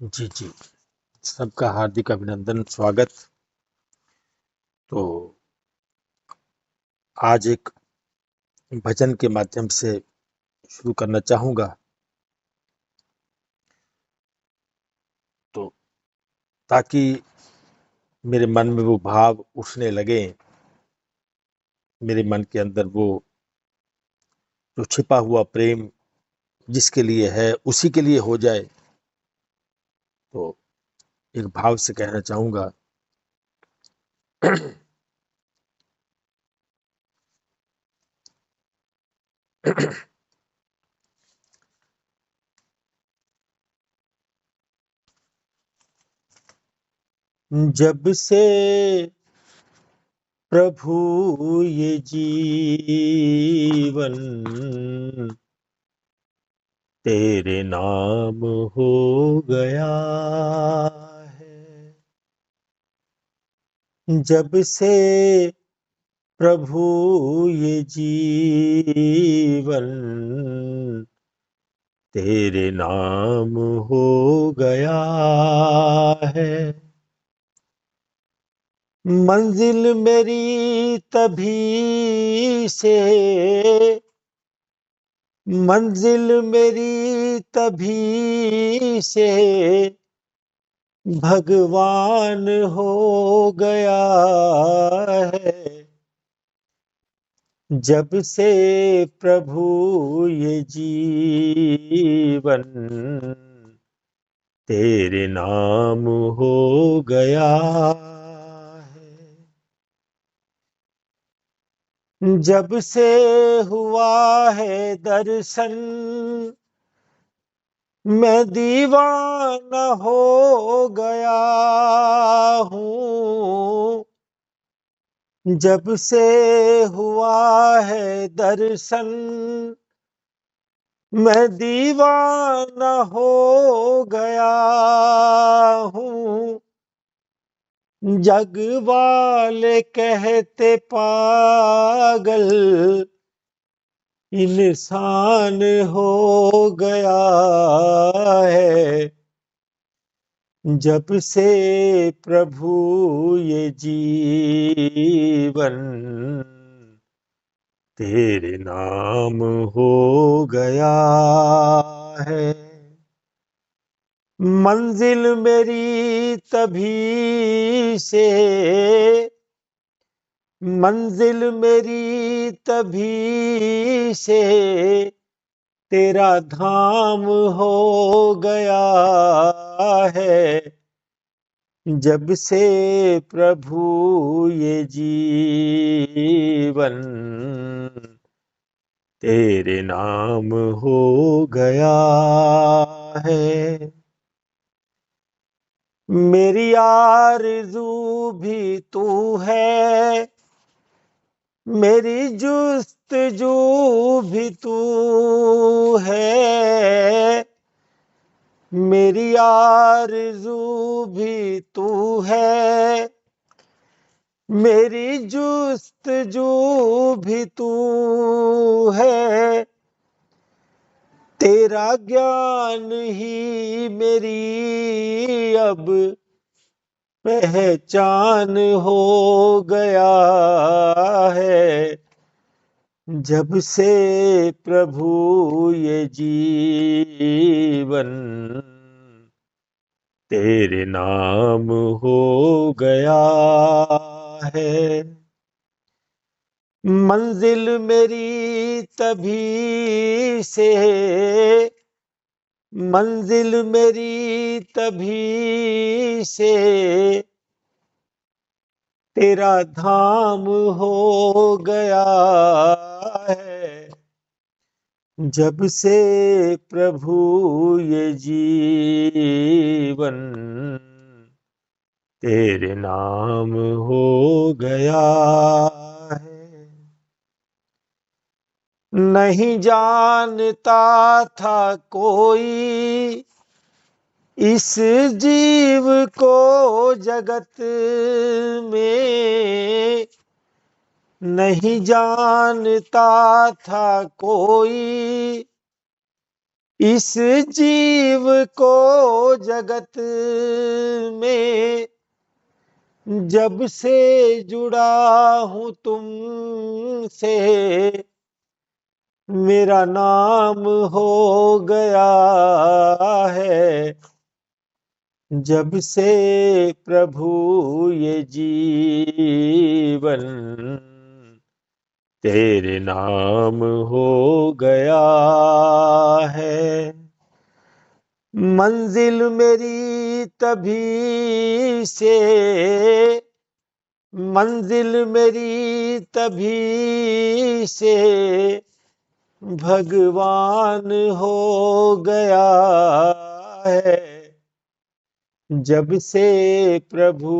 जी, जी। सबका हार्दिक अभिनंदन, स्वागत। तो आज एक भजन के माध्यम से शुरू करना चाहूँगा। तो ताकि मेरे मन में वो भाव उठने लगें, मेरे मन के अंदर वो जो छिपा हुआ प्रेम जिसके लिए है, उसी के लिए हो जाए। तो एक भाव से कहना चाहूँगा। जब से प्रभु ये जीवन तेरे नाम हो गया है, जब से प्रभु ये जीवन तेरे नाम हो गया है। मंजिल मेरी तभी से, मंजिल मेरी तभी से भगवान हो गया है, जब से प्रभु ये जीवन तेरे नाम हो गया है। जब से हुआ है दर्शन मैं दीवाना हो गया हूँ, जब से हुआ है दर्शन मैं दीवाना हो गया हूँ। जग वाले कहते पागल इंसान हो गया है, जब से प्रभु ये जीवन तेरे नाम हो गया है। मंजिल मेरी तभी से, मंजिल मेरी तभी से तेरा धाम हो गया है, जब से प्रभु ये जीवन तेरे नाम हो गया है। मेरी आरज़ू भी तू है, मेरी जुस्तजू भी तू है, मेरी आरज़ू भी तू है, मेरी जुस्तजू भी तू है। तेरा ज्ञान ही मेरी अब पहचान हो गया है, जब से प्रभु ये जीवन तेरे नाम हो गया है। मंजिल मेरी तभी से, मंजिल मेरी तभी से तेरा धाम हो गया है, जब से प्रभु ये जीवन तेरे नाम हो गया है। नहीं जानता था कोई इस जीव को जगत में, नहीं जानता था कोई इस जीव को जगत में जब से जुड़ा हूं तुमसे, मेरा नाम हो गया है। जब से प्रभु ये जीवन तेरे नाम हो गया है। मंजिल मेरी तभी से, मंजिल मेरी तभी से भगवान हो गया है। जब से प्रभु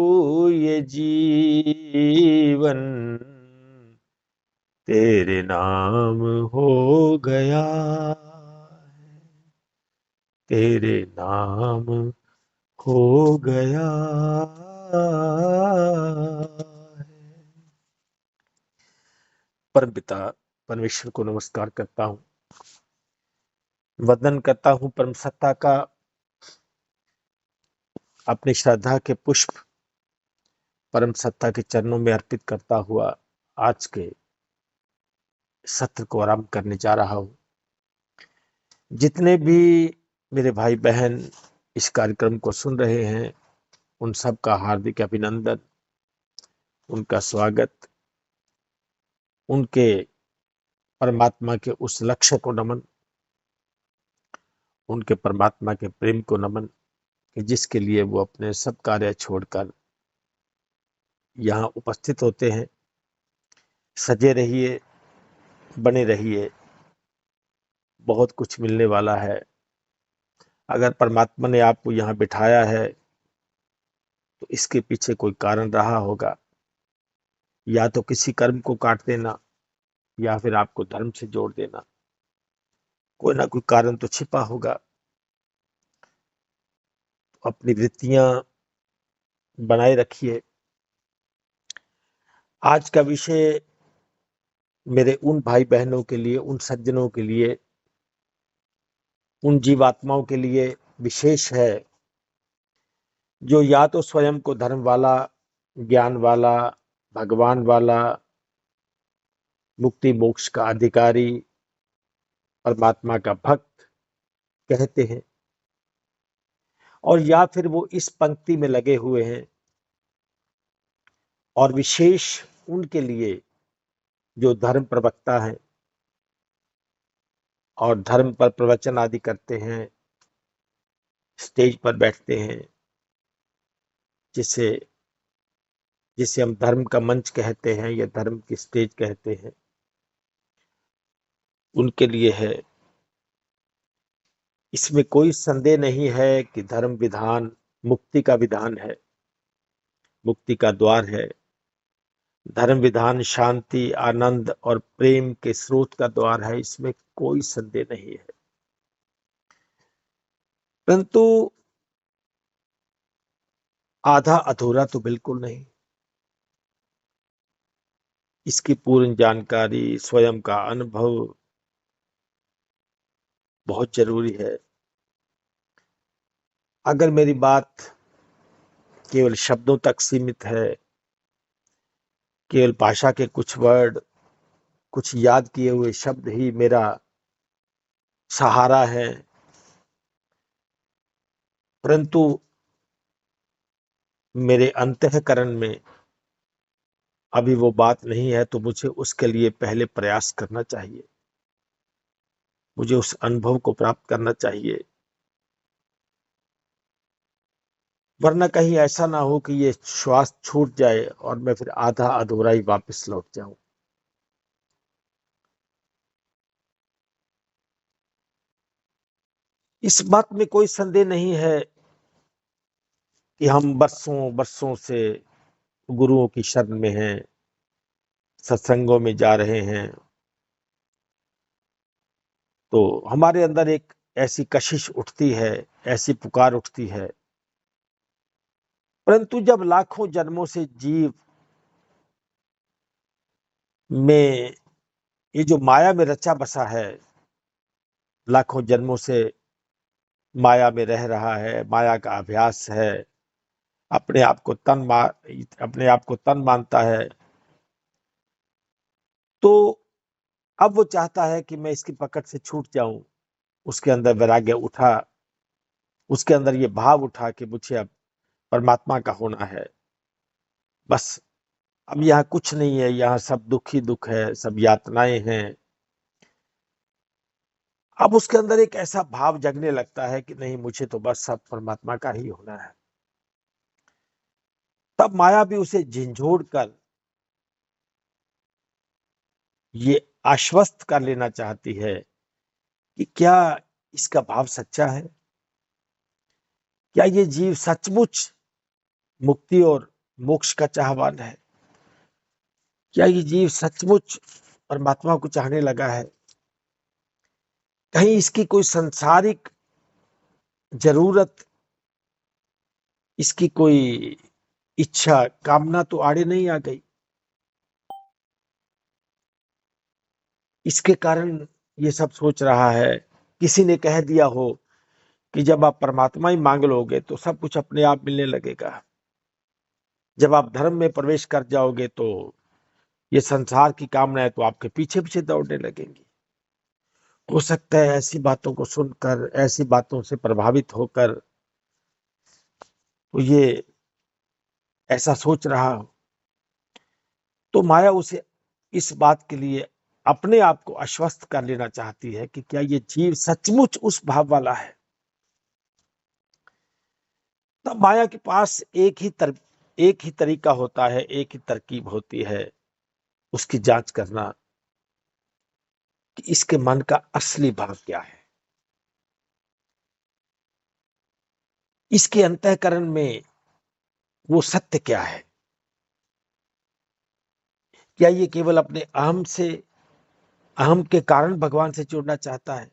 ये जीवन तेरे नाम हो गया है, तेरे नाम हो गया है। परम पिता परमेश्वर को नमस्कार करता हूँ, वंदन करता हूँ परम सत्ता का। अपनी श्रद्धा के पुष्प परम सत्ता के चरणों में अर्पित करता हुआ आज के सत्र को आरंभ करने जा रहा हूँ। जितने भी मेरे भाई बहन इस कार्यक्रम को सुन रहे हैं, उन सब का हार्दिक अभिनंदन, उनका स्वागत, उनके परमात्मा के उस लक्ष्य को नमन, उनके परमात्मा के प्रेम को नमन कि जिसके लिए वो अपने सब कार्य छोड़कर यहाँ उपस्थित होते हैं। सजे रहिए, बने रहिए, बहुत कुछ मिलने वाला है। अगर परमात्मा ने आपको यहाँ बिठाया है तो इसके पीछे कोई कारण रहा होगा। या तो किसी कर्म को काट देना, या फिर आपको धर्म से जोड़ देना। कोई ना कोई कारण तो छिपा होगा। अपनी वृत्तियां बनाए रखिए। आज का विषय मेरे उन भाई बहनों के लिए, उन सज्जनों के लिए, उन जीवात्माओं के लिए विशेष है जो या तो स्वयं को धर्म वाला, ज्ञान वाला, भगवान वाला, मुक्ति मोक्ष का अधिकारी, परमात्मा का भक्त कहते हैं, और या फिर वो इस पंक्ति में लगे हुए हैं। और विशेष उनके लिए जो धर्म प्रवक्ता हैं और धर्म पर प्रवचन आदि करते हैं, स्टेज पर बैठते हैं, जिसे जिसे हम धर्म का मंच कहते हैं या धर्म की स्टेज कहते हैं, उनके लिए है। इसमें कोई संदेह नहीं है कि धर्म विधान मुक्ति का विधान है, मुक्ति का द्वार है। धर्म विधान शांति, आनंद और प्रेम के स्रोत का द्वार है, इसमें कोई संदेह नहीं है। परंतु आधा अधूरा तो बिल्कुल नहीं। इसकी पूर्ण जानकारी, स्वयं का अनुभव बहुत जरूरी है। अगर मेरी बात केवल शब्दों तक सीमित है, केवल भाषा के कुछ वर्ड, कुछ याद किए हुए शब्द ही मेरा सहारा है, परंतु मेरे अंतःकरण में अभी वो बात नहीं है, तो मुझे उसके लिए पहले प्रयास करना चाहिए। मुझे उस अनुभव को प्राप्त करना चाहिए, वरना कहीं ऐसा ना हो कि ये श्वास छूट जाए और मैं फिर आधा अधूरा ही वापस लौट जाऊं। इस बात में कोई संदेह नहीं है कि हम बरसों बरसों से गुरुओं की शरण में हैं, सत्संगों में जा रहे हैं, तो हमारे अंदर एक ऐसी कशिश उठती है, ऐसी पुकार उठती है। परंतु जब लाखों जन्मों से जीव में ये जो माया में रचा बसा है, लाखों जन्मों से माया में रह रहा है, माया का अभ्यास है, अपने आप को तन मानता है, तो अब वो चाहता है कि मैं इसकी पकड़ से छूट जाऊं। उसके अंदर वैराग्य उठा, उसके अंदर ये भाव उठा कि मुझे अब परमात्मा का होना है। बस अब यहाँ कुछ नहीं है, यहाँ सब दुख ही दुख है, सब यातनाएं हैं। अब उसके अंदर एक ऐसा भाव जगने लगता है कि नहीं, मुझे तो बस सब परमात्मा का ही होना है। तब माया भी उसे झिंझोड़ कर ये आश्वस्त कर लेना चाहती है कि क्या इसका भाव सच्चा है, क्या ये जीव सचमुच मुक्ति और मोक्ष का चाहवान है, क्या ये जीव सचमुच परमात्मा को चाहने लगा है, कहीं इसकी कोई सांसारिक जरूरत, इसकी कोई इच्छा कामना तो आड़े नहीं आ गई। इसके कारण ये सब सोच रहा है। किसी ने कह दिया हो कि जब आप परमात्मा ही मांग लोगे तो सब कुछ अपने आप मिलने लगेगा। जब आप धर्म में प्रवेश कर जाओगे तो ये संसार की कामनाएं तो आपके पीछे पीछे दौड़ने लगेंगी। हो सकता है ऐसी बातों को सुनकर, ऐसी बातों से प्रभावित होकर तो ये ऐसा सोच रहा हो। तो माया उसे इस बात के लिए अपने आप को आश्वस्त कर लेना चाहती है कि क्या ये जीव सचमुच उस भाव वाला है। तब माया के पास एक ही तरीका होता है, एक ही तरकीब होती है उसकी जांच करना कि इसके मन का असली भाव क्या है, इसके अंतःकरण में वो सत्य क्या है। क्या ये केवल अपने अहम के कारण भगवान से जुड़ना चाहता है,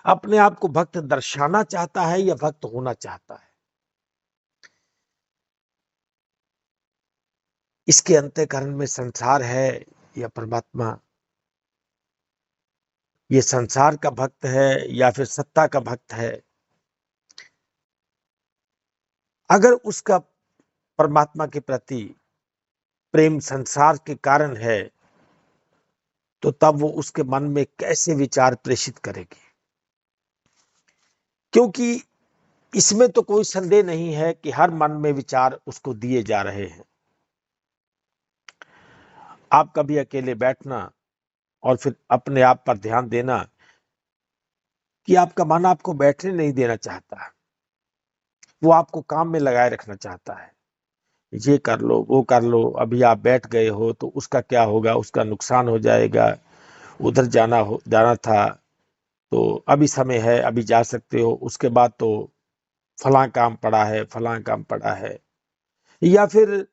अपने आप को भक्त दर्शाना चाहता है, या भक्त होना चाहता है। इसके अंतःकरण में संसार है या परमात्मा, ये संसार का भक्त है या फिर सत्ता का भक्त है। अगर उसका परमात्मा के प्रति प्रेम संसार के कारण है तो तब वो उसके मन में कैसे विचार प्रेषित करेगी, क्योंकि इसमें तो कोई संदेह नहीं है कि हर मन में विचार उसको दिए जा रहे हैं। आप कभी अकेले बैठना और फिर अपने आप पर ध्यान देना कि आपका मन आपको बैठने नहीं देना चाहता, वो आपको काम में लगाए रखना चाहता है। ये कर लो, वो कर लो, अभी आप बैठ गए हो तो उसका क्या होगा, उसका नुकसान हो जाएगा, उधर जाना था तो अभी समय है, अभी जा सकते हो, उसके बाद तो फलां काम पड़ा है, फलां काम पड़ा है। या फिर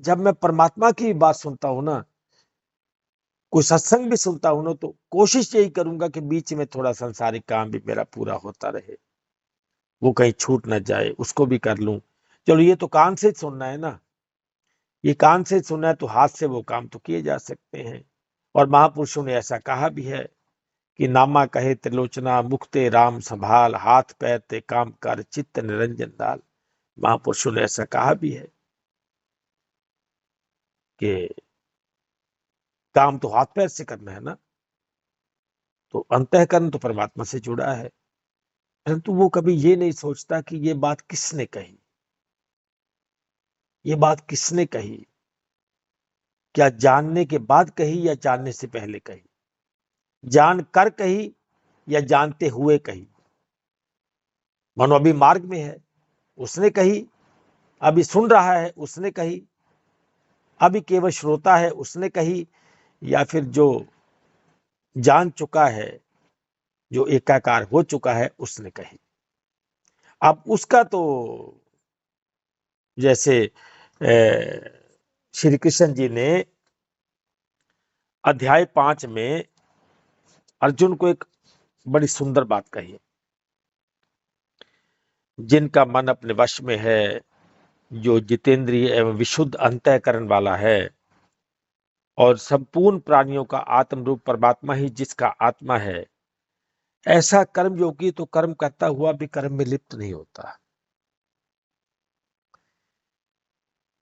जब मैं परमात्मा की बात सुनता हूं ना, कोई सत्संग भी सुनता हूं ना, तो कोशिश यही करूंगा कि बीच में थोड़ा सांसारिक काम भी मेरा पूरा होता रहे, वो कहीं छूट ना जाए, उसको भी कर लूं। चलो ये तो कान से सुनना है ना, ये कान से सुनना है तो हाथ से वो काम तो किए जा सकते हैं। और महापुरुषों ने ऐसा कहा भी है कि नामा कहे त्रिलोचना, मुखते राम संभाल, हाथ पैर ते काम कर, चित्त निरंजन दाल। महापुरुषों ने ऐसा कहा भी है कि काम तो हाथ पैर से करना है ना, तो अंतःकरण तो परमात्मा से जुड़ा है। परंतु वो कभी ये नहीं सोचता कि ये बात किसने कही, ये बात किसने कही, क्या जानने के बाद कही या जानने से पहले कही, जान कर कही या जानते हुए कही। मानो अभी मार्ग में है, उसने कही, अभी सुन रहा है, उसने कही, अभी केवल श्रोता है, उसने कही, या फिर जो जान चुका है, जो एकाकार हो चुका है, उसने कही। अब उसका तो जैसे श्री कृष्ण जी ने अध्याय 5 में अर्जुन को एक बड़ी सुंदर बात कही, जिनका मन अपने वश में है, जो जितेंद्रिय एवं विशुद्ध अंतःकरण वाला है, और संपूर्ण प्राणियों का आत्म रूप परमात्मा ही जिसका आत्मा है, ऐसा कर्म योगी तो कर्म करता हुआ भी कर्म में लिप्त नहीं होता,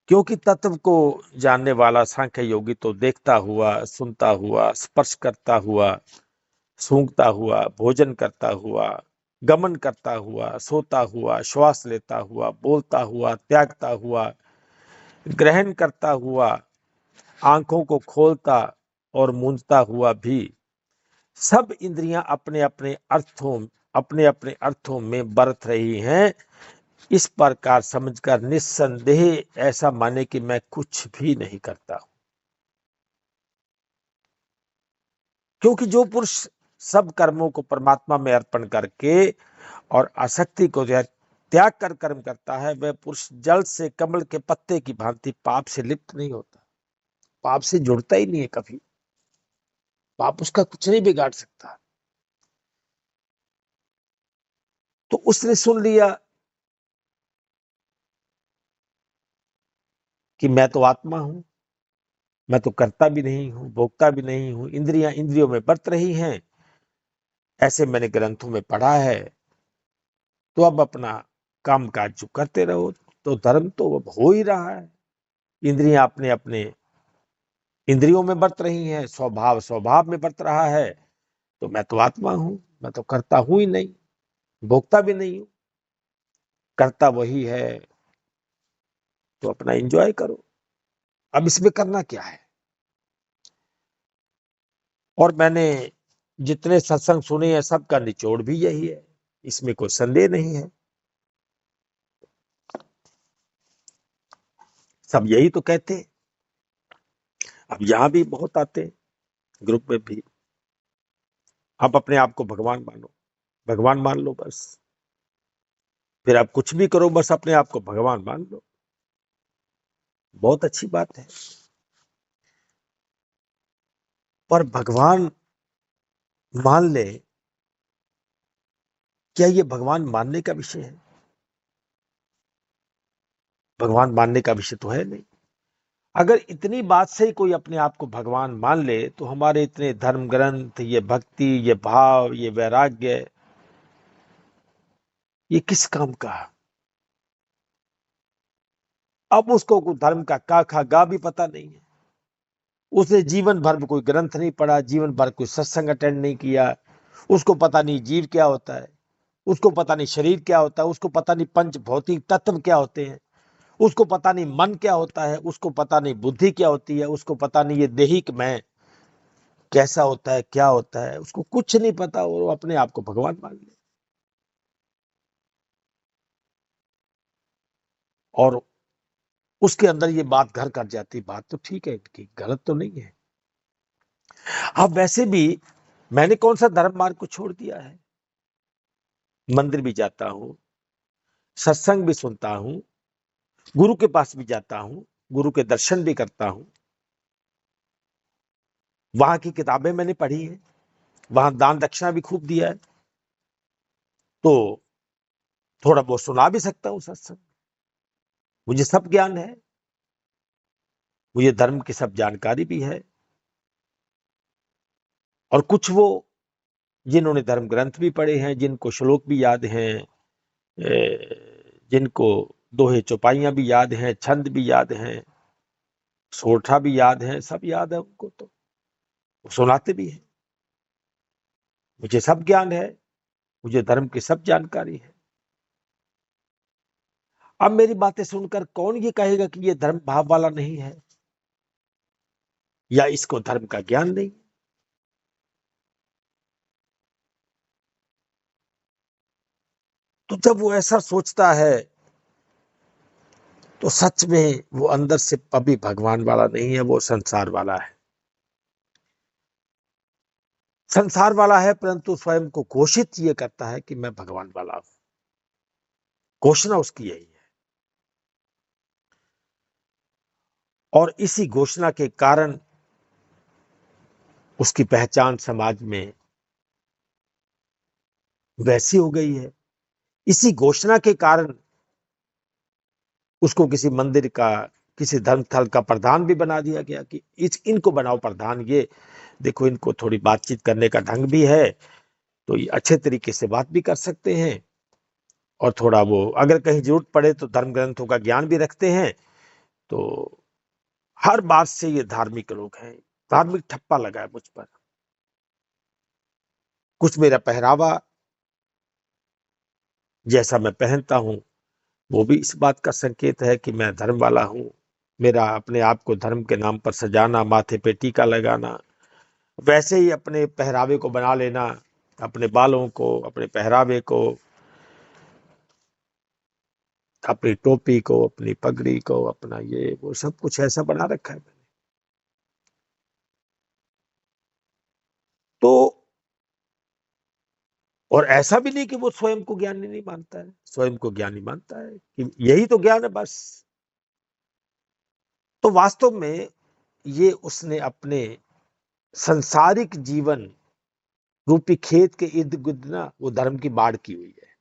क्योंकि तत्व को जानने वाला सांख्य योगी तो देखता हुआ, सुनता हुआ, स्पर्श करता हुआ, सूंघता हुआ, भोजन करता हुआ, गमन करता हुआ, सोता हुआ, श्वास लेता हुआ, बोलता हुआ, त्यागता हुआ, ग्रहण करता हुआ, आंखों को खोलता और मूंदता हुआ भी सब इंद्रियां अपने अपने अर्थों में बरत रही हैं। इस प्रकार समझकर निस्संदेह ऐसा माने कि मैं कुछ भी नहीं करता हूं, क्योंकि जो पुरुष सब कर्मों को परमात्मा में अर्पण करके और आसक्ति को त्याग कर कर्म करता है, वह पुरुष जल से कमल के पत्ते की भांति पाप से लिप्त नहीं होता, पाप से जुड़ता ही नहीं है कभी, पाप उसका कुछ नहीं बिगाड़ सकता। तो उसने सुन लिया कि मैं तो आत्मा हूं, मैं तो करता भी नहीं हूं, भोगता भी नहीं हूं, इंद्रियां इंद्रियों में बरत रही हैं, ऐसे मैंने ग्रंथों में पढ़ा है। तो अब अपना काम काज जो करते रहो, तो धर्म तो अब हो ही रहा है। इंद्रियां अपने अपने इंद्रियों में बरत रही हैं, स्वभाव स्वभाव में बरत रहा है। तो मैं तो आत्मा हूं, मैं तो करता हूं ही नहीं, भोगता भी नहीं हूं, करता वही है। तो अपना एंजॉय करो। अब इसमें करना क्या है? और मैंने जितने सत्संग सुने हैं सबका निचोड़ भी यही है, इसमें कोई संदेह नहीं है। सब यही तो कहते हैं। अब यहां भी बहुत आते हैं, ग्रुप में भी, आप अपने आप को भगवान मानो, भगवान मान लो बस, फिर आप कुछ भी करो, बस अपने आप को भगवान मान लो। बहुत अच्छी बात है, पर भगवान मान ले, क्या ये भगवान मानने का विषय है? भगवान मानने का विषय तो है नहीं। अगर इतनी बात से ही कोई अपने आप को भगवान मान ले, तो हमारे इतने धर्म ग्रंथ, ये भक्ति, ये भाव, ये वैराग्य, ये किस काम का? अब उसको कोई धर्म का का खा गा भी पता नहीं है, उसने जीवन भर में कोई ग्रंथ नहीं पढ़ा, जीवन भर कोई सत्संग अटेंड नहीं किया, उसको पता नहीं जीव क्या होता है, उसको पता नहीं शरीर क्या होता है, उसको पता नहीं पंच भौतिक तत्व क्या होते हैं, उसको पता नहीं मन क्या होता है, उसको पता नहीं बुद्धि क्या होती है, उसको पता नहीं ये देहिक मैं कैसा होता है, क्या होता है, उसको कुछ नहीं पता और वो अपने आप को भगवान मान ले। और उसके अंदर ये बात घर कर जाती, बात तो ठीक है इनकी, गलत तो नहीं है। अब वैसे भी मैंने कौन सा धर्म मार्ग को छोड़ दिया है? मंदिर भी जाता हूं, सत्संग भी सुनता हूं, गुरु के पास भी जाता हूं, गुरु के दर्शन भी करता हूं, वहां की किताबें मैंने पढ़ी है, वहां दान दक्षिणा भी खूब दिया है, तो थोड़ा बहुत सुना भी सकता हूं सत्संग। मुझे सब ज्ञान है, मुझे धर्म की सब जानकारी भी है। और कुछ वो जिन्होंने धर्म ग्रंथ भी पढ़े हैं, जिनको श्लोक भी याद हैं, जिनको दोहे चौपाइयां भी याद हैं, छंद भी याद हैं, सोरठा भी याद है, सब याद है उनको, तो वो सुनाते भी हैं। मुझे सब ज्ञान है, मुझे धर्म की सब जानकारी है। अब मेरी बातें सुनकर कौन ये कहेगा कि ये धर्म भाव वाला नहीं है, या इसको धर्म का ज्ञान नहीं? तो जब वो ऐसा सोचता है, तो सच में वो अंदर से अभी भगवान वाला नहीं है, वो संसार वाला है। संसार वाला है, परंतु स्वयं को घोषित ये करता है कि मैं भगवान वाला हूं। घोषणा उसकी यही है, और इसी घोषणा के कारण उसकी पहचान समाज में वैसी हो गई है। इसी घोषणा के कारण उसको किसी मंदिर का, किसी धर्म स्थल का प्रधान भी बना दिया गया कि इनको बनाओ प्रधान, ये देखो इनको थोड़ी बातचीत करने का ढंग भी है, तो ये अच्छे तरीके से बात भी कर सकते हैं, और थोड़ा वो अगर कहीं जरूरत पड़े तो धर्म ग्रंथों का ज्ञान भी रखते हैं। तो हर बात से ये धार्मिक लोग हैं। धार्मिक ठप्पा लगा है मुझ पर। कुछ मेरा पहरावा जैसा मैं पहनता हूं वो भी इस बात का संकेत है कि मैं धर्म वाला हूं। मेरा अपने आप को धर्म के नाम पर सजाना, माथे पे टीका लगाना, वैसे ही अपने पहरावे को बना लेना, अपने बालों को, अपने पहरावे को, अपनी टोपी को, अपनी पगड़ी को, अपना ये वो सब कुछ ऐसा बना रखा है मैंने। तो और ऐसा भी नहीं कि वो स्वयं को ज्ञानी नहीं मानता है, स्वयं को ज्ञानी मानता है कि यही तो ज्ञान है बस। तो वास्तव में ये उसने अपने संसारिक जीवन रूपी खेत के इर्द गिर्द ना वो धर्म की बाढ़ की हुई है।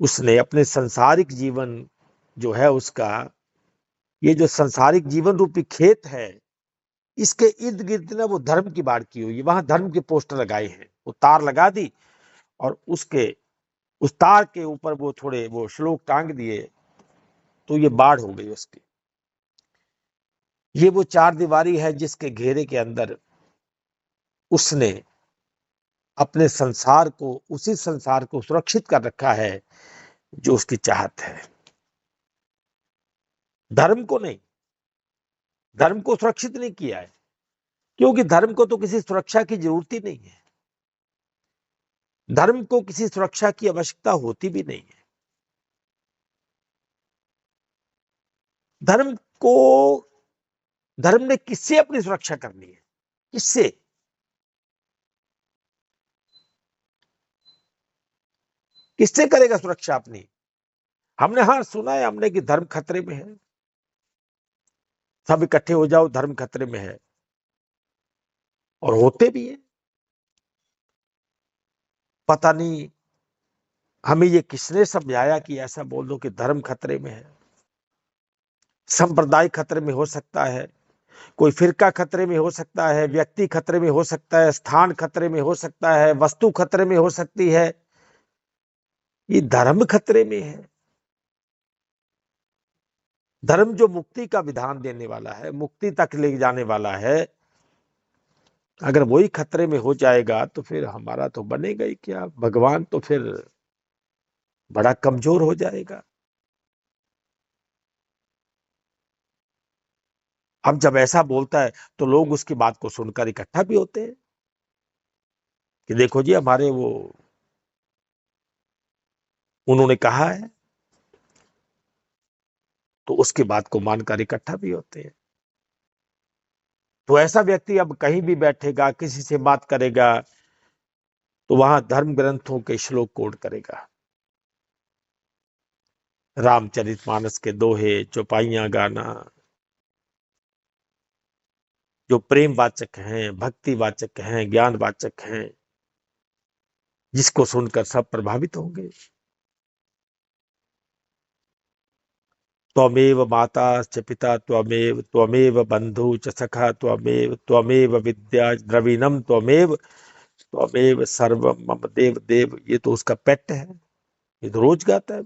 उसने अपने संसारिक जीवन जो है उसका, ये जो संसारिक जीवन रूपी खेत है, इसके इर्द गिर्द ना वो धर्म की बाढ़ की हुई है। वहां धर्म के पोस्टर लगाए हैं, वो तार लगा दी, और उसके उस तार के ऊपर वो थोड़े वो श्लोक टांग दिए, तो ये बाढ़ हो गई उसकी। ये वो चार दीवारी है जिसके घेरे के अंदर उसने अपने संसार को, उसी संसार को सुरक्षित कर रखा है जो उसकी चाहत है। धर्म को नहीं, धर्म को सुरक्षित नहीं किया है, क्योंकि धर्म को तो किसी सुरक्षा की जरूरत ही नहीं है। धर्म को किसी सुरक्षा की आवश्यकता होती भी नहीं है। धर्म को, धर्म ने किससे अपनी सुरक्षा करनी है? किससे? किससे करेगा सुरक्षा अपनी? हमने हाँ सुना है हमने कि धर्म खतरे में है, सब इकट्ठे हो जाओ, धर्म खतरे में है, और होते भी है। पता नहीं हमें ये किसने समझाया कि ऐसा बोल दो कि धर्म खतरे में है। संप्रदाय खतरे में हो सकता है, कोई फिरका खतरे में हो सकता है, व्यक्ति खतरे में हो सकता है, स्थान खतरे में हो सकता है, वस्तु खतरे में हो सकती है। ये धर्म खतरे में है। धर्म जो मुक्ति का विधान देने वाला है, मुक्ति तक ले जाने वाला है, अगर वही खतरे में हो जाएगा तो फिर हमारा तो बनेगा ही क्या? भगवान तो फिर बड़ा कमजोर हो जाएगा। अब जब ऐसा बोलता है तो लोग उसकी बात को सुनकर इकट्ठा भी होते हैं कि देखो जी हमारे वो, उन्होंने कहा है, तो उसकी बात को मानकर इकट्ठा भी होते हैं। तो ऐसा व्यक्ति अब कहीं भी बैठेगा, किसी से बात करेगा, तो वहां धर्म ग्रंथों के श्लोक कोट करेगा, रामचरितमानस के दोहे, चौपाइयां गाना, जो प्रेम वाचक हैं, भक्ति वाचक हैं, ज्ञान वाचक हैं, जिसको सुनकर सब प्रभावित होंगे। त्वमेव माता च पिता त्वमेव, त्वमेव बंधु च सखा त्वमेव, त्वमेव विद्या द्रविणम त्वमेव, त्वमेव सर्वम मम देव देव। ये तो उसका पेट है, ये तो रोज गाता है,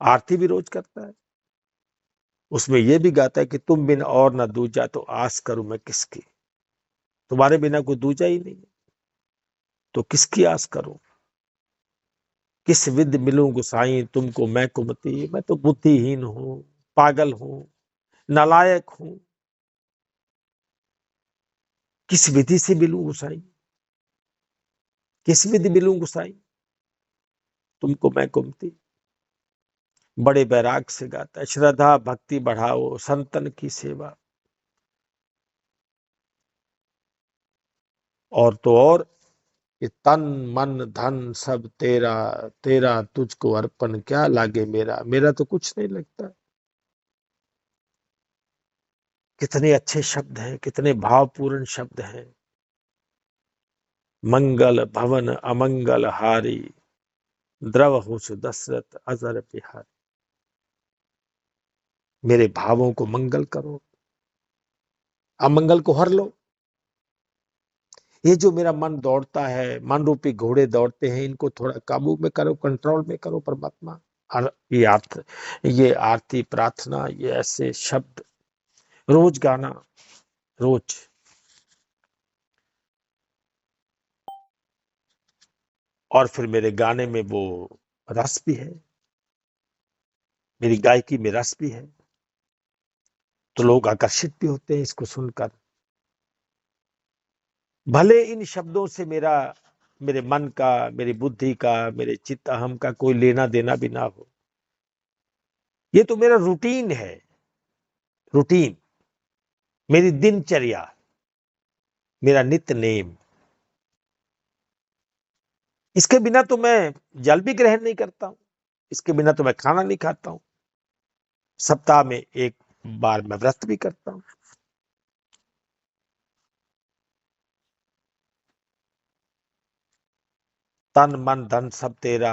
आरती भी रोज करता है। उसमें यह भी गाता है कि तुम बिन और न दूजा तो आस करूं मैं किसकी। तुम्हारे बिना कोई दूजा ही नहीं, तो किसकी आस करूं? किस विद मिलूं गुसाई तुमको मैं कुमति। मैं तो बुद्धिहीन हूं, पागल हूं, नालायक हूं, किस विधि से मिलूं गुसाई, किस विधि मिलूं गुसाई तुमको मैं कुमति। बड़े बैराग से गाता है, श्रद्धा भक्ति बढ़ाओ संतन की सेवा। और तो और, ये तन मन धन सब तेरा, तेरा तुझको अर्पण क्या लागे मेरा, मेरा तो कुछ नहीं लगता। कितने अच्छे शब्द हैं, कितने भावपूर्ण शब्द हैं। मंगल भवन अमंगल हारी, द्रव हुस दशरथ अजर बिहारी। मेरे भावों को मंगल करो, अमंगल को हर लो। ये जो मेरा मन दौड़ता है, मन रूपी घोड़े दौड़ते हैं, इनको थोड़ा काबू में करो, कंट्रोल में करो परमात्मा। ये आरती प्रार्थना, ये ऐसे शब्द रोज गाना, रोज। और फिर मेरे गाने में वो रस भी है, मेरी गायकी में रस भी है, तो लोग आकर्षित भी होते हैं इसको सुनकर। भले इन शब्दों से मेरे मन का, मेरी बुद्धि का, मेरे चित्त अहम का कोई लेना देना भी ना हो, ये तो मेरा रूटीन है, रूटीन, मेरी दिनचर्या, मेरा नित्य नेम। इसके बिना तो मैं जल भी ग्रहण नहीं करता हूं, इसके बिना तो मैं खाना नहीं खाता हूं, सप्ताह में एक बार मैं व्रत भी करता हूं। तन मन धन सब तेरा,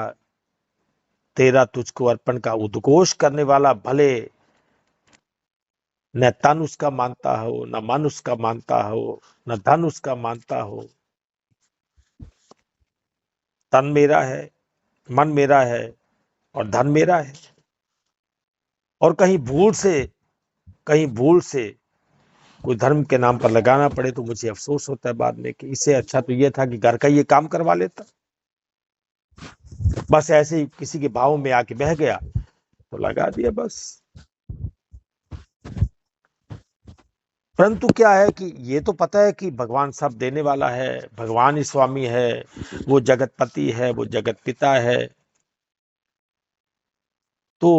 तेरा तुझको अर्पण का उद्घोष करने वाला भले न तन उसका मानता हो, न मन उसका मानता हो, न धन उसका मानता हो। तन मेरा है, मन मेरा है और धन मेरा है। और कहीं भूल से कोई धर्म के नाम पर लगाना पड़े तो मुझे अफसोस होता है बाद में कि इससे अच्छा तो यह था कि घर का ये काम करवा लेता। बस ऐसे ही किसी के भाव में आके बह गया तो लगा दिया बस। परंतु क्या है कि ये तो पता है कि भगवान सब देने वाला है, भगवान ही स्वामी है, वो जगतपति है, वो जगत पिता है। तो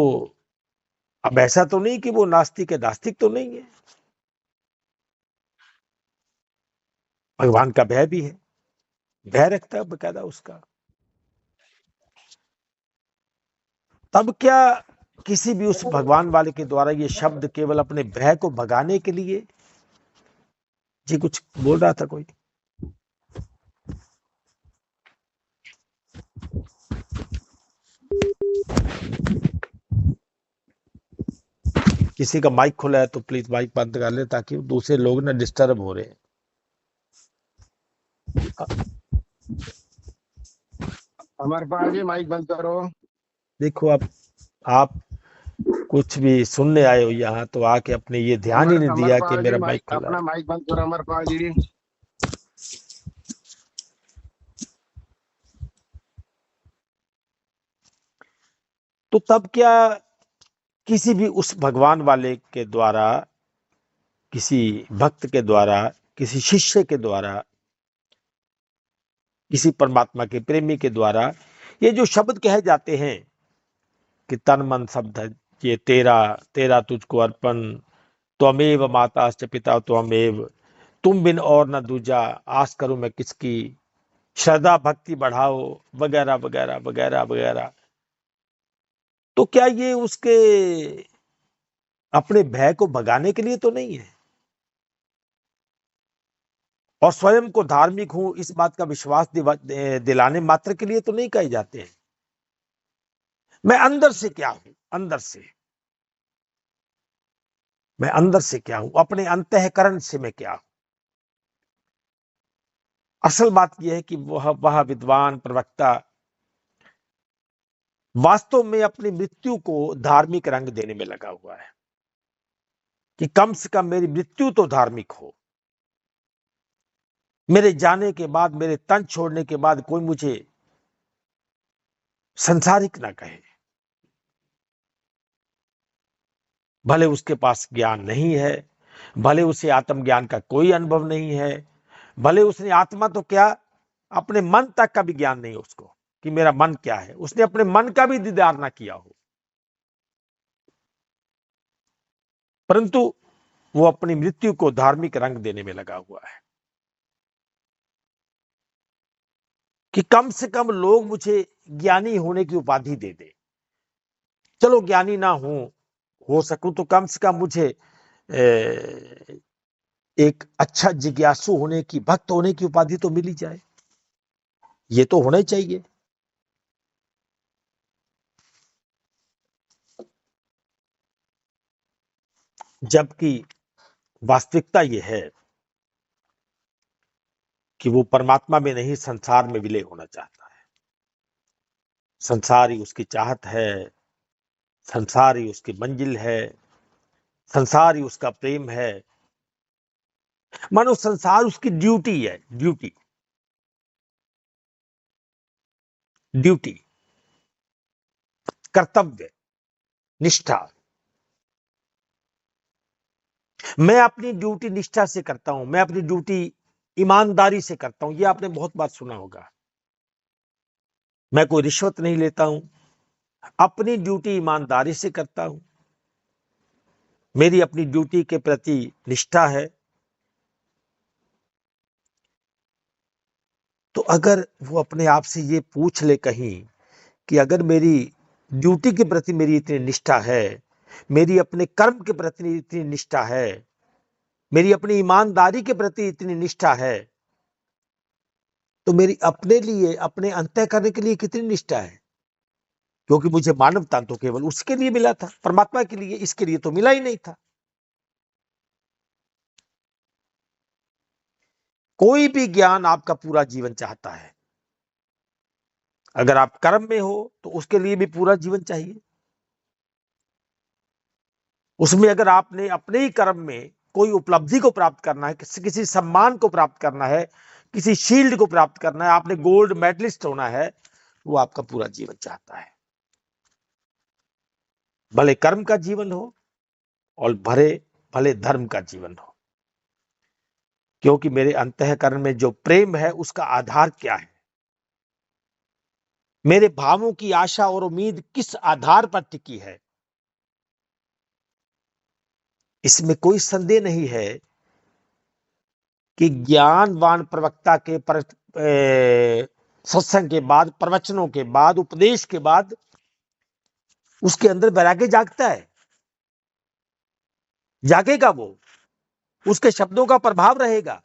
अब ऐसा तो नहीं कि वो नास्तिक है, दास्तिक तो नहीं है, भगवान का भय भी है, भय रखता है बकायदा उसका। तब क्या किसी भी उस भगवान वाले के द्वारा ये शब्द केवल अपने भय को भगाने के लिए? जी कुछ बोल रहा था कोई? किसी का माइक खुला है तो प्लीज माइक बंद कर ले ताकि दूसरे लोग ना डिस्टर्ब हो रहे हैं। अमरपाल जी माइक बंद करो। देखो अब आप कुछ भी सुनने आए हो यहाँ तो आके अपने ये ध्यान ही नहीं दिया कि अमरपाल जी मेरा माइक, माइक खुला अपना है। माइक बंद करो अमरपाल जी। तो तब क्या किसी भी उस भगवान वाले के द्वारा, किसी भक्त के द्वारा, किसी शिष्य के द्वारा, किसी परमात्मा के प्रेमी के द्वारा ये जो शब्द कहे जाते हैं कि तन मन शब्द है, ये तेरा, तेरा तुझको अर्पण, त्वमेव माताश्च पिता त्वमेव, तुम बिन और न दूजा, आस करूं मैं किसकी, श्रद्धा भक्ति बढ़ाओ, वगैरह वगैरह वगैरह वगैरह। तो क्या ये उसके अपने भय को भगाने के लिए तो नहीं है, और स्वयं को धार्मिक हूं इस बात का विश्वास दिलाने मात्र के लिए तो नहीं कहे जाते हैं। मैं अंदर से क्या हूं, अंदर से मैं अंदर से क्या हूं, अपने अंतःकरण से मैं क्या हूं। असल बात यह है कि वह विद्वान प्रवक्ता वास्तव में अपनी मृत्यु को धार्मिक रंग देने में लगा हुआ है कि कम से कम मेरी मृत्यु तो धार्मिक हो, मेरे जाने के बाद, मेरे तन छोड़ने के बाद कोई मुझे संसारिक ना कहे। भले उसके पास ज्ञान नहीं है, भले उसे आत्मज्ञान का कोई अनुभव नहीं है, भले उसने आत्मा तो क्या अपने मन तक का भी ज्ञान नहीं उसको कि मेरा मन क्या है, उसने अपने मन का भी दीदार ना किया हो, परंतु वो अपनी मृत्यु को धार्मिक रंग देने में लगा हुआ है कि कम से कम लोग मुझे ज्ञानी होने की उपाधि दे दे। चलो ज्ञानी ना हो सकूं तो कम से कम मुझे एक अच्छा जिज्ञासु होने की, भक्त होने की उपाधि तो मिली जाए, ये तो होना ही चाहिए। जबकि वास्तविकता यह है कि वो परमात्मा में नहीं संसार में विलय होना चाहता है। संसार ही उसकी चाहत है, संसार ही उसकी मंजिल है, संसार ही उसका प्रेम है। मानो संसार उसकी ड्यूटी है, ड्यूटी, ड्यूटी, कर्तव्य, निष्ठा। मैं अपनी ड्यूटी निष्ठा से करता हूं, मैं अपनी ड्यूटी ईमानदारी से करता हूं। ये आपने बहुत बार सुना होगा। मैं कोई रिश्वत नहीं लेता हूं, अपनी ड्यूटी ईमानदारी से करता हूं, मेरी अपनी ड्यूटी के प्रति निष्ठा है। तो अगर वो अपने आप से ये पूछ ले कहीं कि अगर मेरी ड्यूटी के प्रति मेरी इतनी निष्ठा है, मेरी अपने कर्म के प्रति इतनी निष्ठा है, मेरी अपनी ईमानदारी के प्रति इतनी निष्ठा है, तो मेरी अपने लिए, अपने अंतःकरण के लिए कितनी निष्ठा है? क्योंकि मुझे मानवता तो केवल उसके लिए मिला था, परमात्मा के लिए, इसके लिए तो मिला ही नहीं था। कोई भी ज्ञान आपका पूरा जीवन चाहता है। अगर आप कर्म में हो तो उसके लिए भी पूरा जीवन चाहिए। उसमें अगर आपने अपने ही कर्म में कोई उपलब्धि को प्राप्त करना है, किसी सम्मान को प्राप्त करना है, किसी शील्ड को प्राप्त करना है, आपने गोल्ड मेडलिस्ट होना है, वो आपका पूरा जीवन चाहता है। भले कर्म का जीवन हो और भले धर्म का जीवन हो। क्योंकि मेरे अंतःकरण में जो प्रेम है उसका आधार क्या है? मेरे भावों की आशा और उम्मीद किस आधार पर टिकी है? इसमें कोई संदेह नहीं है कि ज्ञानवान प्रवक्ता के सत्संग के बाद, प्रवचनों के बाद, उपदेश के बाद उसके अंदर वैराग्य जागता है। जागेगा वो, उसके शब्दों का प्रभाव रहेगा।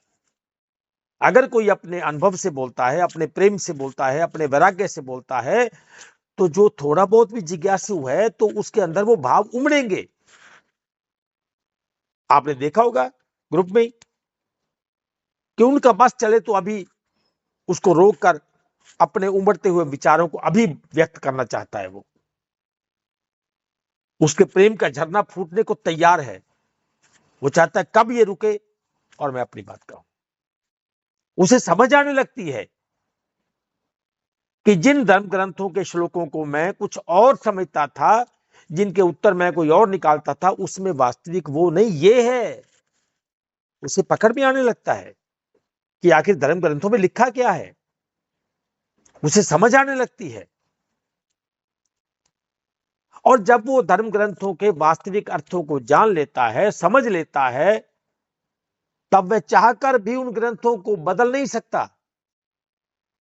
अगर कोई अपने अनुभव से बोलता है, अपने प्रेम से बोलता है, अपने वैराग्य से बोलता है, तो जो थोड़ा बहुत भी जिज्ञासु है तो उसके अंदर वो भाव उमड़ेंगे। आपने देखा होगा ग्रुप में कि उनका बस चले तो अभी उसको रोककर अपने उमड़ते हुए विचारों को अभी व्यक्त करना चाहता है। वो उसके प्रेम का झरना फूटने को तैयार है। वो चाहता है कब ये रुके और मैं अपनी बात कहूं। उसे समझ आने लगती है कि जिन धर्म ग्रंथों के श्लोकों को मैं कुछ और समझता था, जिनके उत्तर मैं कोई और निकालता था, उसमें वास्तविक वो नहीं, ये है। उसे पकड़ में आने लगता है कि आखिर धर्म ग्रंथों में लिखा क्या है। उसे समझ आने लगती है। और जब वो धर्म ग्रंथों के वास्तविक अर्थों को जान लेता है, समझ लेता है, तब वह चाहकर भी उन ग्रंथों को बदल नहीं सकता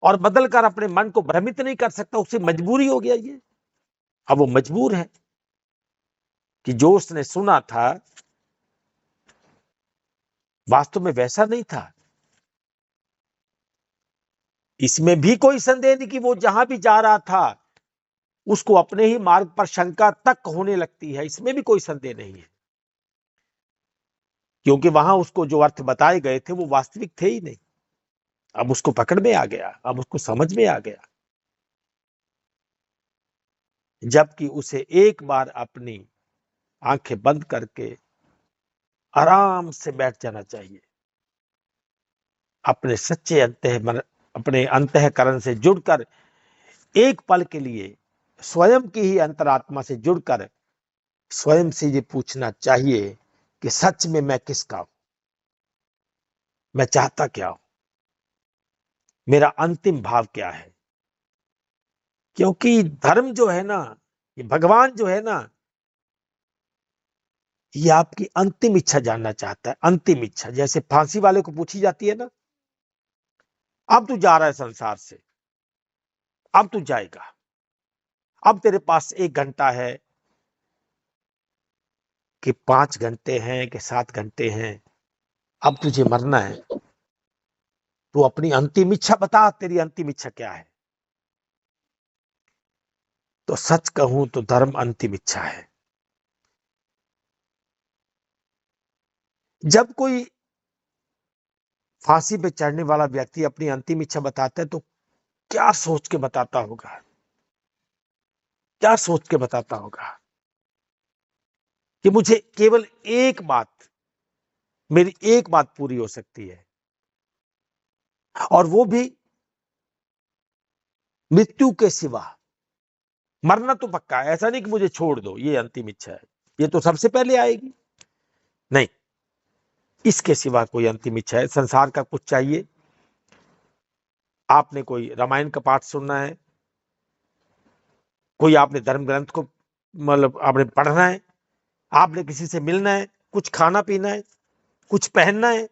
और बदलकर अपने मन को भ्रमित नहीं कर सकता। उससे मजबूरी हो गया ये। अब वो मजबूर है कि जो उसने सुना था वास्तव में वैसा नहीं था। इसमें भी कोई संदेह नहीं कि वो जहां भी जा रहा था उसको अपने ही मार्ग पर शंका तक होने लगती है। इसमें भी कोई संदेह नहीं है, क्योंकि वहां उसको जो अर्थ बताए गए थे वो वास्तविक थे ही नहीं। अब उसको पकड़ में आ गया, अब उसको समझ में आ गया। जबकि उसे एक बार अपनी आंखें बंद करके आराम से बैठ जाना चाहिए, अपने सच्चे अपने अंतःकरण से जुड़कर एक पल के लिए स्वयं की ही अंतरात्मा से जुड़कर स्वयं से ये पूछना चाहिए कि सच में मैं किसका हूं, मैं चाहता क्या हूं, मेरा अंतिम भाव क्या है। क्योंकि धर्म जो है ना, ये भगवान जो है ना, ये आपकी अंतिम इच्छा जानना चाहता है। अंतिम इच्छा जैसे फांसी वाले को पूछी जाती है ना, अब तू जा रहा है संसार से, अब तू जाएगा, अब तेरे पास 1 घंटा है कि 5 घंटे हैं कि 7 घंटे हैं, अब तुझे मरना है। तू अपनी अंतिम इच्छा बता, तेरी अंतिम इच्छा क्या है। तो सच कहूं तो धर्म अंतिम इच्छा है। जब कोई फांसी पे चढ़ने वाला व्यक्ति अपनी अंतिम इच्छा बताता है तो क्या सोच के बताता होगा, क्या सोच के बताता होगा कि मुझे केवल एक बात, मेरी एक बात पूरी हो सकती है, और वो भी मृत्यु के सिवा। मरना तो पक्का है, ऐसा नहीं कि मुझे छोड़ दो, ये अंतिम इच्छा है, ये तो सबसे पहले आएगी। नहीं, इसके सिवा कोई अंतिम इच्छा है, संसार का कुछ चाहिए। आपने कोई रामायण का पाठ सुनना है, कोई आपने धर्म ग्रंथ को मतलब आपने पढ़ना है, आपने किसी से मिलना है, कुछ खाना पीना है, कुछ पहनना है,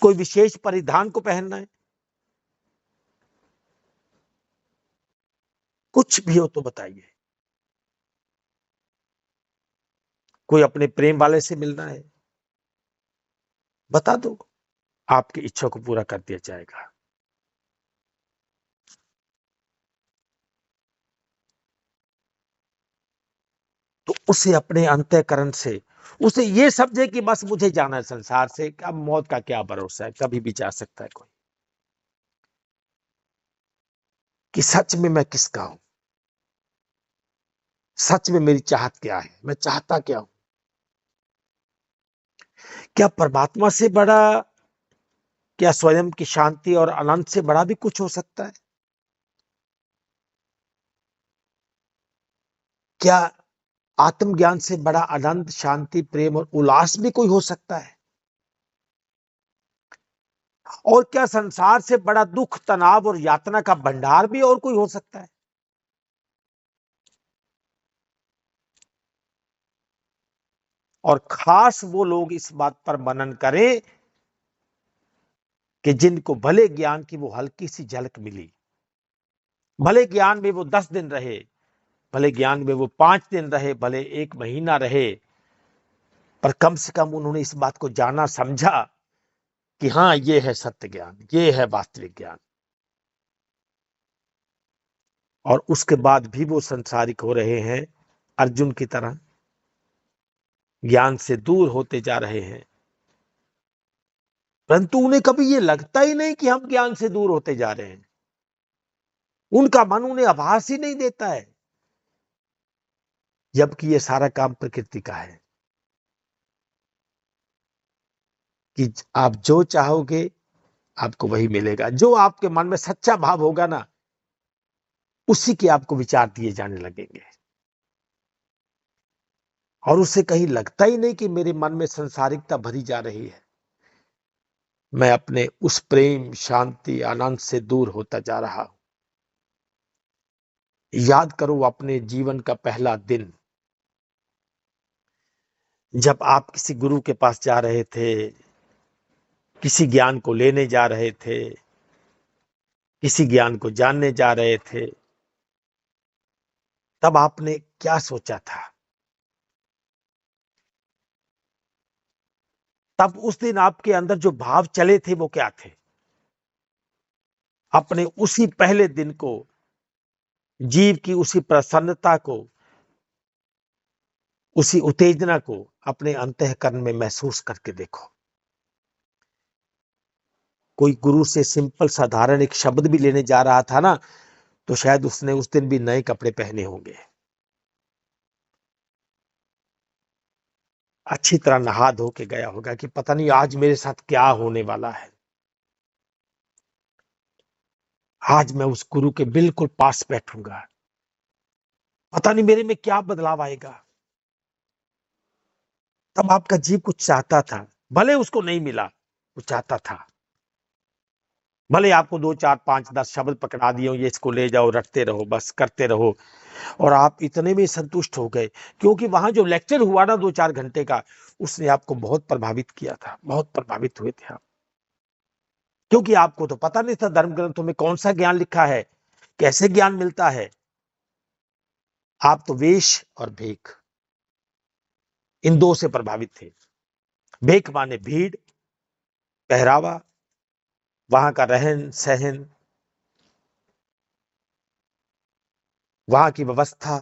कोई विशेष परिधान को पहनना है, कुछ भी हो तो बताइए। कोई अपने प्रेम वाले से मिलना है, बता दो, आपकी इच्छा को पूरा कर दिया जाएगा। तो उसे अपने अंतःकरण से, उसे ये समझे कि बस मुझे जाना है संसार से, अब मौत का क्या भरोसा है, कभी भी जा सकता है कोई, कि सच में मैं किसका हूं, सच में मेरी चाहत क्या है, मैं चाहता क्या हूं। क्या परमात्मा से बड़ा, क्या स्वयं की शांति और अनंत से बड़ा भी कुछ हो सकता है? क्या आत्मज्ञान से बड़ा अनंत शांति, प्रेम और उल्लास भी कोई हो सकता है? और क्या संसार से बड़ा दुख, तनाव और यातना का भंडार भी और कोई हो सकता है? और खास वो लोग इस बात पर मनन करें कि जिनको भले ज्ञान की वो हल्की सी झलक मिली, भले ज्ञान में वो 10 दिन रहे, भले ज्ञान में वो 5 दिन रहे, भले 1 महीना रहे, पर कम से कम उन्होंने इस बात को जाना, समझा कि हाँ, ये है सत्य ज्ञान, ये है वास्तविक ज्ञान। और उसके बाद भी वो संसारिक हो रहे हैं, अर्जुन की तरह ज्ञान से दूर होते जा रहे हैं, परंतु उन्हें कभी ये लगता ही नहीं कि हम ज्ञान से दूर होते जा रहे हैं। उनका मन उन्हें आभास ही नहीं देता है, जबकि ये सारा काम प्रकृति का है, कि आप जो चाहोगे आपको वही मिलेगा। जो आपके मन में सच्चा भाव होगा ना, उसी के आपको विचार दिए जाने लगेंगे। और उससे कहीं लगता ही नहीं कि मेरे मन में संसारिकता भरी जा रही है, मैं अपने उस प्रेम, शांति, आनंद से दूर होता जा रहा हूं। याद करो अपने जीवन का पहला दिन, जब आप किसी गुरु के पास जा रहे थे, किसी ज्ञान को लेने जा रहे थे, किसी ज्ञान को जानने जा रहे थे, तब आपने क्या सोचा था? तब उस दिन आपके अंदर जो भाव चले थे वो क्या थे? अपने उसी पहले दिन को, जीव की उसी प्रसन्नता को, उसी उत्तेजना को अपने अंतःकरण में महसूस करके देखो। कोई गुरु से सिंपल साधारण एक शब्द भी लेने जा रहा था ना, तो शायद उसने उस दिन भी नए कपड़े पहने होंगे, अच्छी तरह नहा धो के गया होगा कि पता नहीं आज मेरे साथ क्या होने वाला है, आज मैं उस गुरु के बिल्कुल पास बैठूंगा, पता नहीं मेरे में क्या बदलाव आएगा। तब आपका जीव कुछ चाहता था, भले उसको नहीं मिला, वो चाहता था। भले आपको 2 4 5 10 शब्द पकड़ा दिए, ये इसको ले जाओ, रटते रहो, बस करते रहो, और आप इतने में संतुष्ट हो गए, क्योंकि वहां जो लेक्चर हुआ ना 2 4 घंटे का, उसने आपको बहुत प्रभावित किया था, बहुत प्रभावित हुए थे आप। क्योंकि आपको तो पता नहीं था धर्म ग्रंथों में कौन सा ज्ञान लिखा है, कैसे ज्ञान मिलता है। आप तो वेश और भेख, इन दो से प्रभावित थे। भेख माने भीड़, पहरावा, वहां का रहन सहन, वहां की व्यवस्था,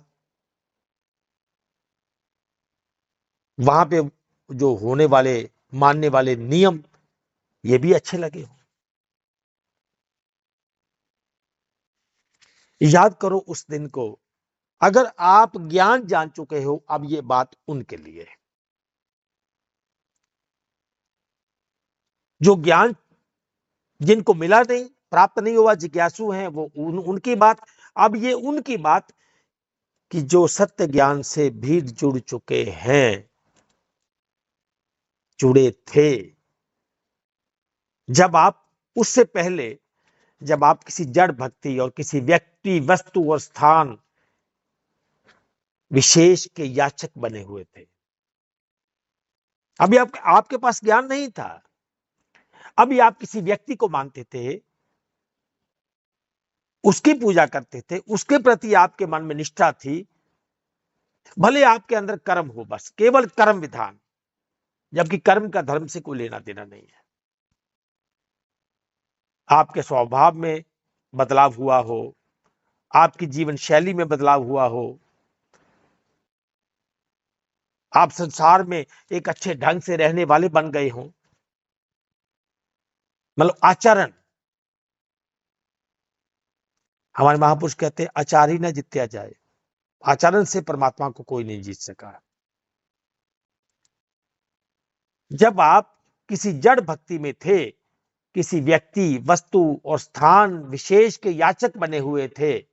वहां पे जो होने वाले, मानने वाले नियम, ये भी अच्छे लगे हो। याद करो उस दिन को। अगर आप ज्ञान जान चुके हो, अब ये बात उनके लिए है। जो ज्ञान जिनको मिला नहीं, प्राप्त नहीं हुआ, जिज्ञासु हैं, वो उनकी बात। अब ये उनकी बात कि जो सत्य ज्ञान से भी जुड़ चुके हैं, जुड़े थे। जब आप उससे पहले, जब आप किसी जड़ भक्ति और किसी व्यक्ति, वस्तु और स्थान विशेष के याचक बने हुए थे, अभी आपके पास ज्ञान नहीं था। अभी आप किसी व्यक्ति को मानते थे, उसकी पूजा करते थे, उसके प्रति आपके मन में निष्ठा थी। भले आपके अंदर कर्म हो, बस केवल कर्म विधान, जबकि कर्म का धर्म से कोई लेना देना नहीं है। आपके स्वभाव में बदलाव हुआ हो, आपकी जीवन शैली में बदलाव हुआ हो, आप संसार में एक अच्छे ढंग से रहने वाले बन गए हों, मतलब आचरण। हमारे महापुरुष कहते हैं आचारी न जित्या जाए। आचरण से परमात्मा को कोई नहीं जीत सका। जब आप किसी जड़ भक्ति में थे, किसी व्यक्ति, वस्तु और स्थान विशेष के याचक बने हुए थे,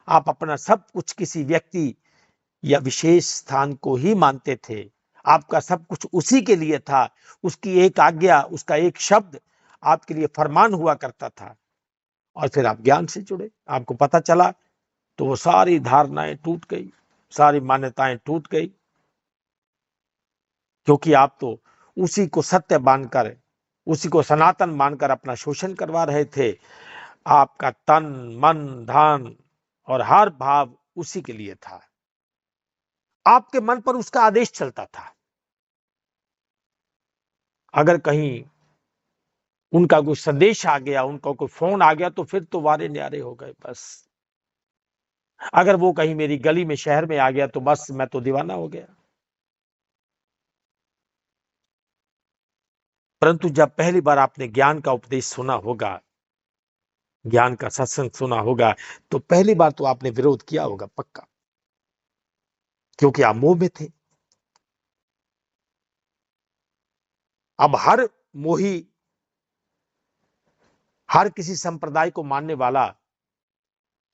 आप अपना सब कुछ किसी व्यक्ति या विशेष स्थान को ही मानते थे। आपका सब कुछ उसी के लिए था। उसकी एक आज्ञा, उसका एक शब्द आपके लिए फरमान हुआ करता था। और फिर आप ज्ञान से जुड़े, आपको पता चला, तो वो सारी धारणाएं टूट गई, सारी मान्यताएं टूट गई। क्योंकि आप तो उसी को सत्य मानकर, उसी को सनातन मानकर अपना शोषण करवा रहे थे। आपका तन, मन, धन और हर भाव उसी के लिए था। आपके मन पर उसका आदेश चलता था। अगर कहीं उनका कोई संदेश आ गया, उनका कोई फोन आ गया, तो फिर तो वारे न्यारे हो गए बस। अगर वो कहीं मेरी गली में, शहर में आ गया, तो बस मैं तो दीवाना हो गया। परंतु जब पहली बार आपने ज्ञान का उपदेश सुना होगा, ज्ञान का सत्संग सुना होगा, तो पहली बार तो आपने विरोध किया होगा पक्का, क्योंकि आप मोह में थे। अब हर मोही, हर किसी संप्रदाय को मानने वाला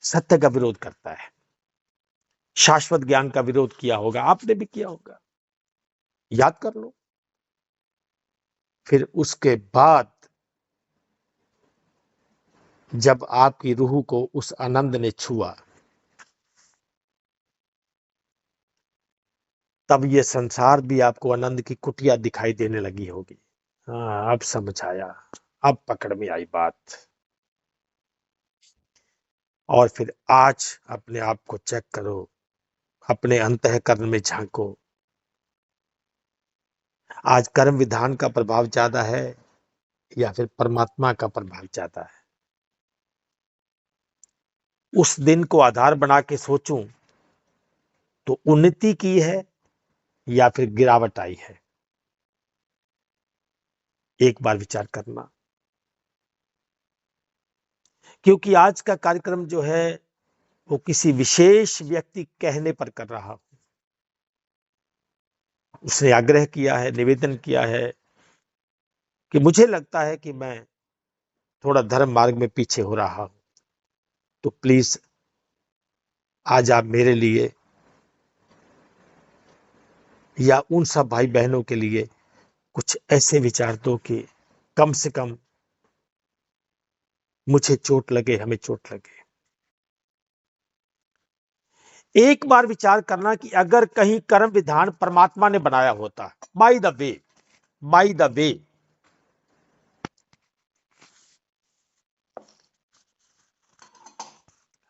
सत्य का विरोध करता है। शाश्वत ज्ञान का विरोध किया होगा, आपने भी किया होगा, याद कर लो। फिर उसके बाद जब आपकी रूह को उस आनंद ने छुआ, तब ये संसार भी आपको आनंद की कुटिया दिखाई देने लगी होगी। हाँ, अब समझ आया, अब पकड़ में आई बात। और फिर आज अपने आप को चेक करो, अपने अंतःकरण में झांको। आज कर्म विधान का प्रभाव ज्यादा है या फिर परमात्मा का प्रभाव ज्यादा है? उस दिन को आधार बना के सोचूं तो उन्नति की है या फिर गिरावट आई है? एक बार विचार करना। क्योंकि आज का कार्यक्रम जो है वो किसी विशेष व्यक्ति कहने पर कर रहा हूं। उसने आग्रह किया है, निवेदन किया है कि मुझे लगता है कि मैं थोड़ा धर्म मार्ग में पीछे हो रहा हूं, तो प्लीज आज आप मेरे लिए या उन सब भाई बहनों के लिए कुछ ऐसे विचार दो कि कम से कम मुझे चोट लगे, हमें चोट लगे। एक बार विचार करना कि अगर कहीं कर्म विधान परमात्मा ने बनाया होता, बाय द वे,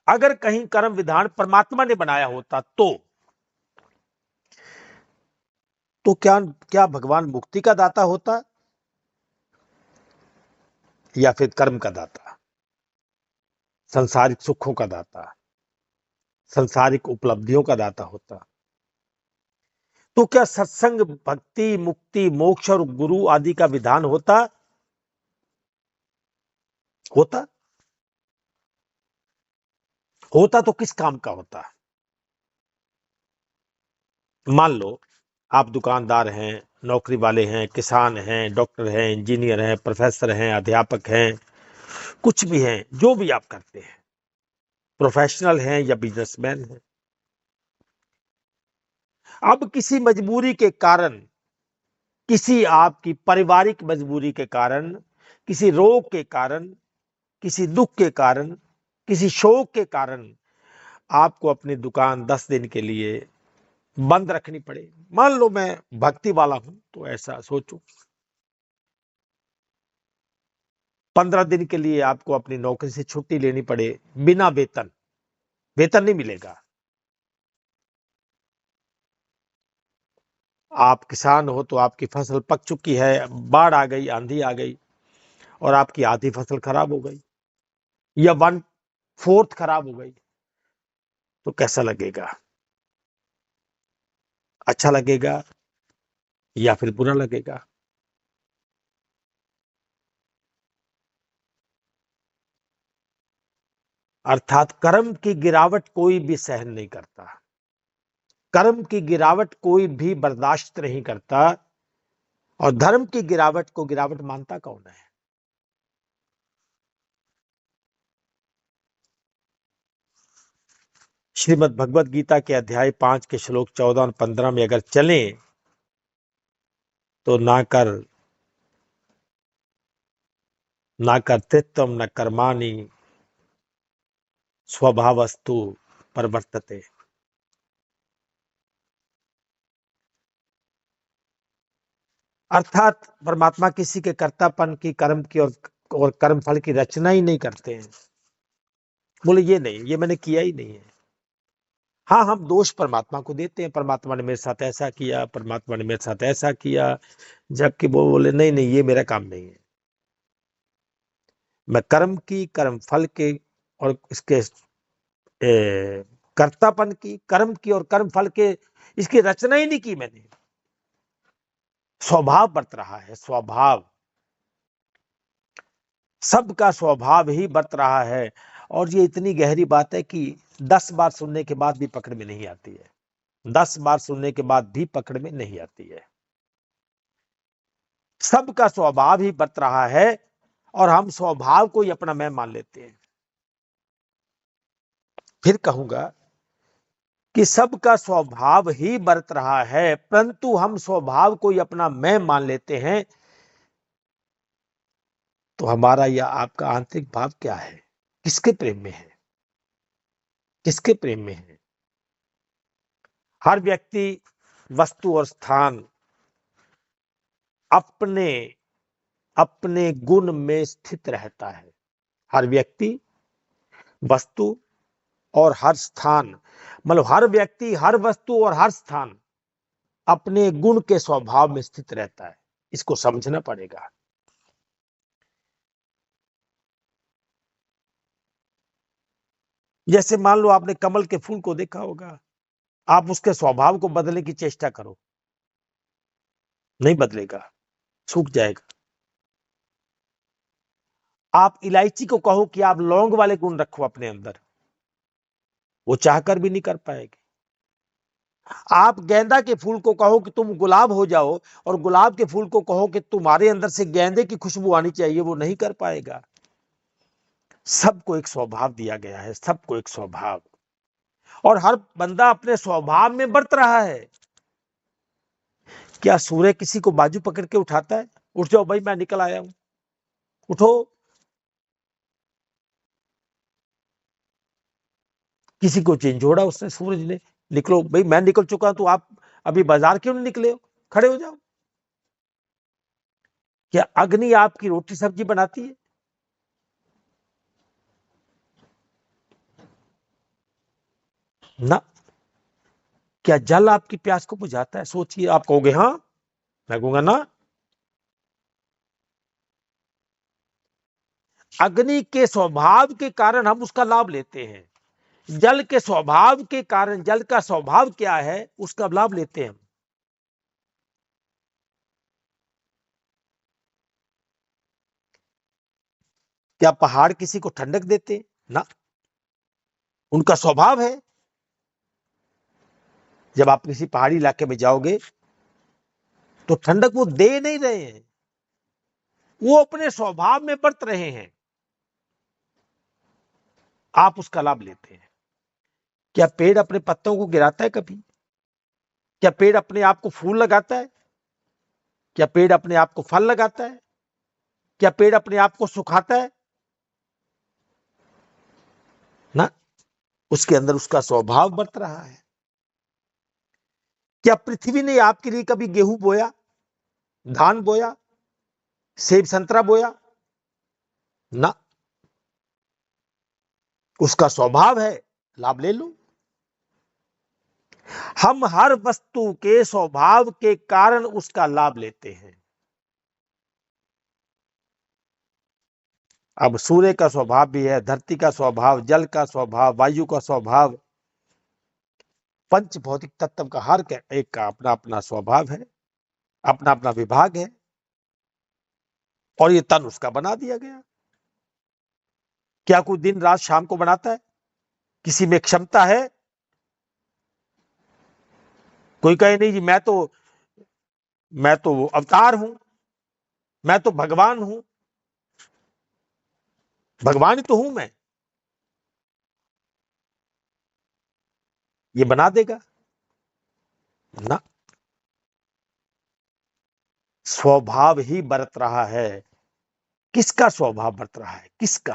अगर कहीं कर्म विधान परमात्मा ने बनाया होता, तो क्या क्या भगवान मुक्ति का दाता होता या फिर कर्म का दाता, संसारिक सुखों का दाता, संसारिक उपलब्धियों का दाता होता? तो क्या सत्संग, भक्ति, मुक्ति, मोक्ष और गुरु आदि का विधान होता? होता होता तो किस काम का होता? मान लो आप दुकानदार हैं, नौकरी वाले हैं, किसान हैं, डॉक्टर हैं, इंजीनियर हैं, प्रोफेसर हैं, अध्यापक हैं, कुछ भी हैं, जो भी आप करते हैं, प्रोफेशनल हैं या बिजनेसमैन हैं। अब किसी मजबूरी के कारण, किसी आपकी पारिवारिक मजबूरी के कारण, किसी रोग के कारण, किसी दुख के कारण, किसी शोक के कारण आपको अपनी दुकान 10 दिन के लिए बंद रखनी पड़े। मान लो मैं भक्ति वाला हूं तो ऐसा सोचो, 15 दिन के लिए आपको अपनी नौकरी से छुट्टी लेनी पड़े बिना वेतन, वेतन नहीं मिलेगा। आप किसान हो तो आपकी फसल पक चुकी है, बाढ़ आ गई, आंधी आ गई और आपकी आधी फसल खराब हो गई या 1/4 खराब हो गई, तो कैसा लगेगा? अच्छा लगेगा या फिर बुरा लगेगा? अर्थात कर्म की गिरावट कोई भी सहन नहीं करता, कर्म की गिरावट कोई भी बर्दाश्त नहीं करता, और धर्म की गिरावट को गिरावट मानता कौन है? श्रीमद् भगवत गीता के अध्याय 5 के श्लोक 14 और 15 में अगर चलें तो ना कर्तृत्व न कर्माणि स्वभावस्तु परिवर्तते। अर्थात परमात्मा किसी के कर्तापन की, कर्म की और कर्म फल की रचना ही नहीं करते हैं। बोले ये नहीं, ये मैंने किया ही नहीं है। हाँ, हम दोष परमात्मा को देते हैं, परमात्मा ने मेरे साथ ऐसा किया, परमात्मा ने मेरे साथ ऐसा किया, जबकि वो बोले नहीं नहीं, ये मेरा काम नहीं है। मैं कर्म की, कर्म फल के और इसके कर्तापन की, कर्म की और कर्म फल के, इसकी रचना ही नहीं की मैंने। स्वभाव बरत रहा है, स्वभाव, सबका स्वभाव ही बरत रहा है। और ये इतनी गहरी बात है कि 10 बार सुनने के बाद भी पकड़ में नहीं आती है, 10 बार सुनने के बाद भी पकड़ में नहीं आती है। सबका स्वभाव ही बरत रहा है और हम स्वभाव को ही अपना मैं मान लेते हैं। फिर कहूंगा कि सबका स्वभाव ही बरत रहा है, परंतु हम स्वभाव को ही अपना मैं मान लेते हैं। तो हमारा या आपका आंतरिक भाव क्या है? किसके प्रेम में है? किसके प्रेम में है? हर व्यक्ति, वस्तु और स्थान अपने अपने गुण में स्थित रहता है। हर व्यक्ति, वस्तु और हर स्थान, मतलब हर व्यक्ति, हर वस्तु और हर स्थान अपने गुण के स्वभाव में स्थित रहता है। इसको समझना पड़ेगा। जैसे मान लो आपने कमल के फूल को देखा होगा, आप उसके स्वभाव को बदलने की चेष्टा करो, नहीं बदलेगा, सूख जाएगा। आप इलायची को कहो कि आप लौंग वाले गुण रखो अपने अंदर, वो चाहकर भी नहीं कर पाएगी। आप गेंदा के फूल को कहो कि तुम गुलाब हो जाओ, और गुलाब के फूल को कहो कि तुम्हारे अंदर से गेंदे की खुशबू आनी चाहिए, वो नहीं कर पाएगा। सबको एक स्वभाव दिया गया है, सबको एक स्वभाव, और हर बंदा अपने स्वभाव में बरत रहा है। क्या सूर्य किसी को बाजू पकड़ के उठाता है, उठ जाओ भाई मैं निकल आया हूं, उठो? किसी को झिंझोड़ा उसने, सूरज ने, निकलो भाई मैं निकल चुका हूं, तो आप अभी बाजार क्यों नहीं निकले हो, खड़े हो जाओ। क्या अग्नि आपकी रोटी सब्जी बनाती है? ना। क्या जल आपकी प्यास को बुझाता है? सोचिए। आप कहोगे हाँ, मैं कहूंगा ना। अग्नि के स्वभाव के कारण हम उसका लाभ लेते हैं, जल के स्वभाव के कारण, जल का स्वभाव क्या है उसका लाभ लेते हैं हम। क्या पहाड़ किसी को ठंडक देते? ना, उनका स्वभाव है। जब आप किसी पहाड़ी इलाके में जाओगे तो ठंडक वो दे नहीं रहे हैं, वो अपने स्वभाव में बरत रहे हैं, आप उसका लाभ लेते हैं। क्या पेड़ अपने पत्तों को गिराता है कभी? क्या पेड़ अपने आप को फूल लगाता है? क्या पेड़ अपने आप को फल लगाता है? क्या पेड़ अपने आप को सुखाता है? ना, उसके अंदर उसका स्वभाव बरत रहा है। क्या पृथ्वी ने आपके लिए कभी गेहूं बोया, धान बोया, सेब संतरा बोया? ना, उसका स्वभाव है, लाभ ले लो। हम हर वस्तु के स्वभाव के कारण उसका लाभ लेते हैं। अब सूर्य का स्वभाव भी है, धरती का स्वभाव, जल का स्वभाव, वायु का स्वभाव, पंच भौतिक तत्व का हर एक का अपना अपना स्वभाव है, अपना अपना विभाग है, और ये तन उसका बना दिया गया। क्या कोई दिन रात शाम को बनाता है? किसी में क्षमता है? कोई कहे नहीं जी मैं तो अवतार हूं, मैं तो भगवान हूं। भगवान ही तो हूं मैं, ये बना देगा? ना, स्वभाव ही बरत रहा है। किसका स्वभाव बरत रहा है? किसका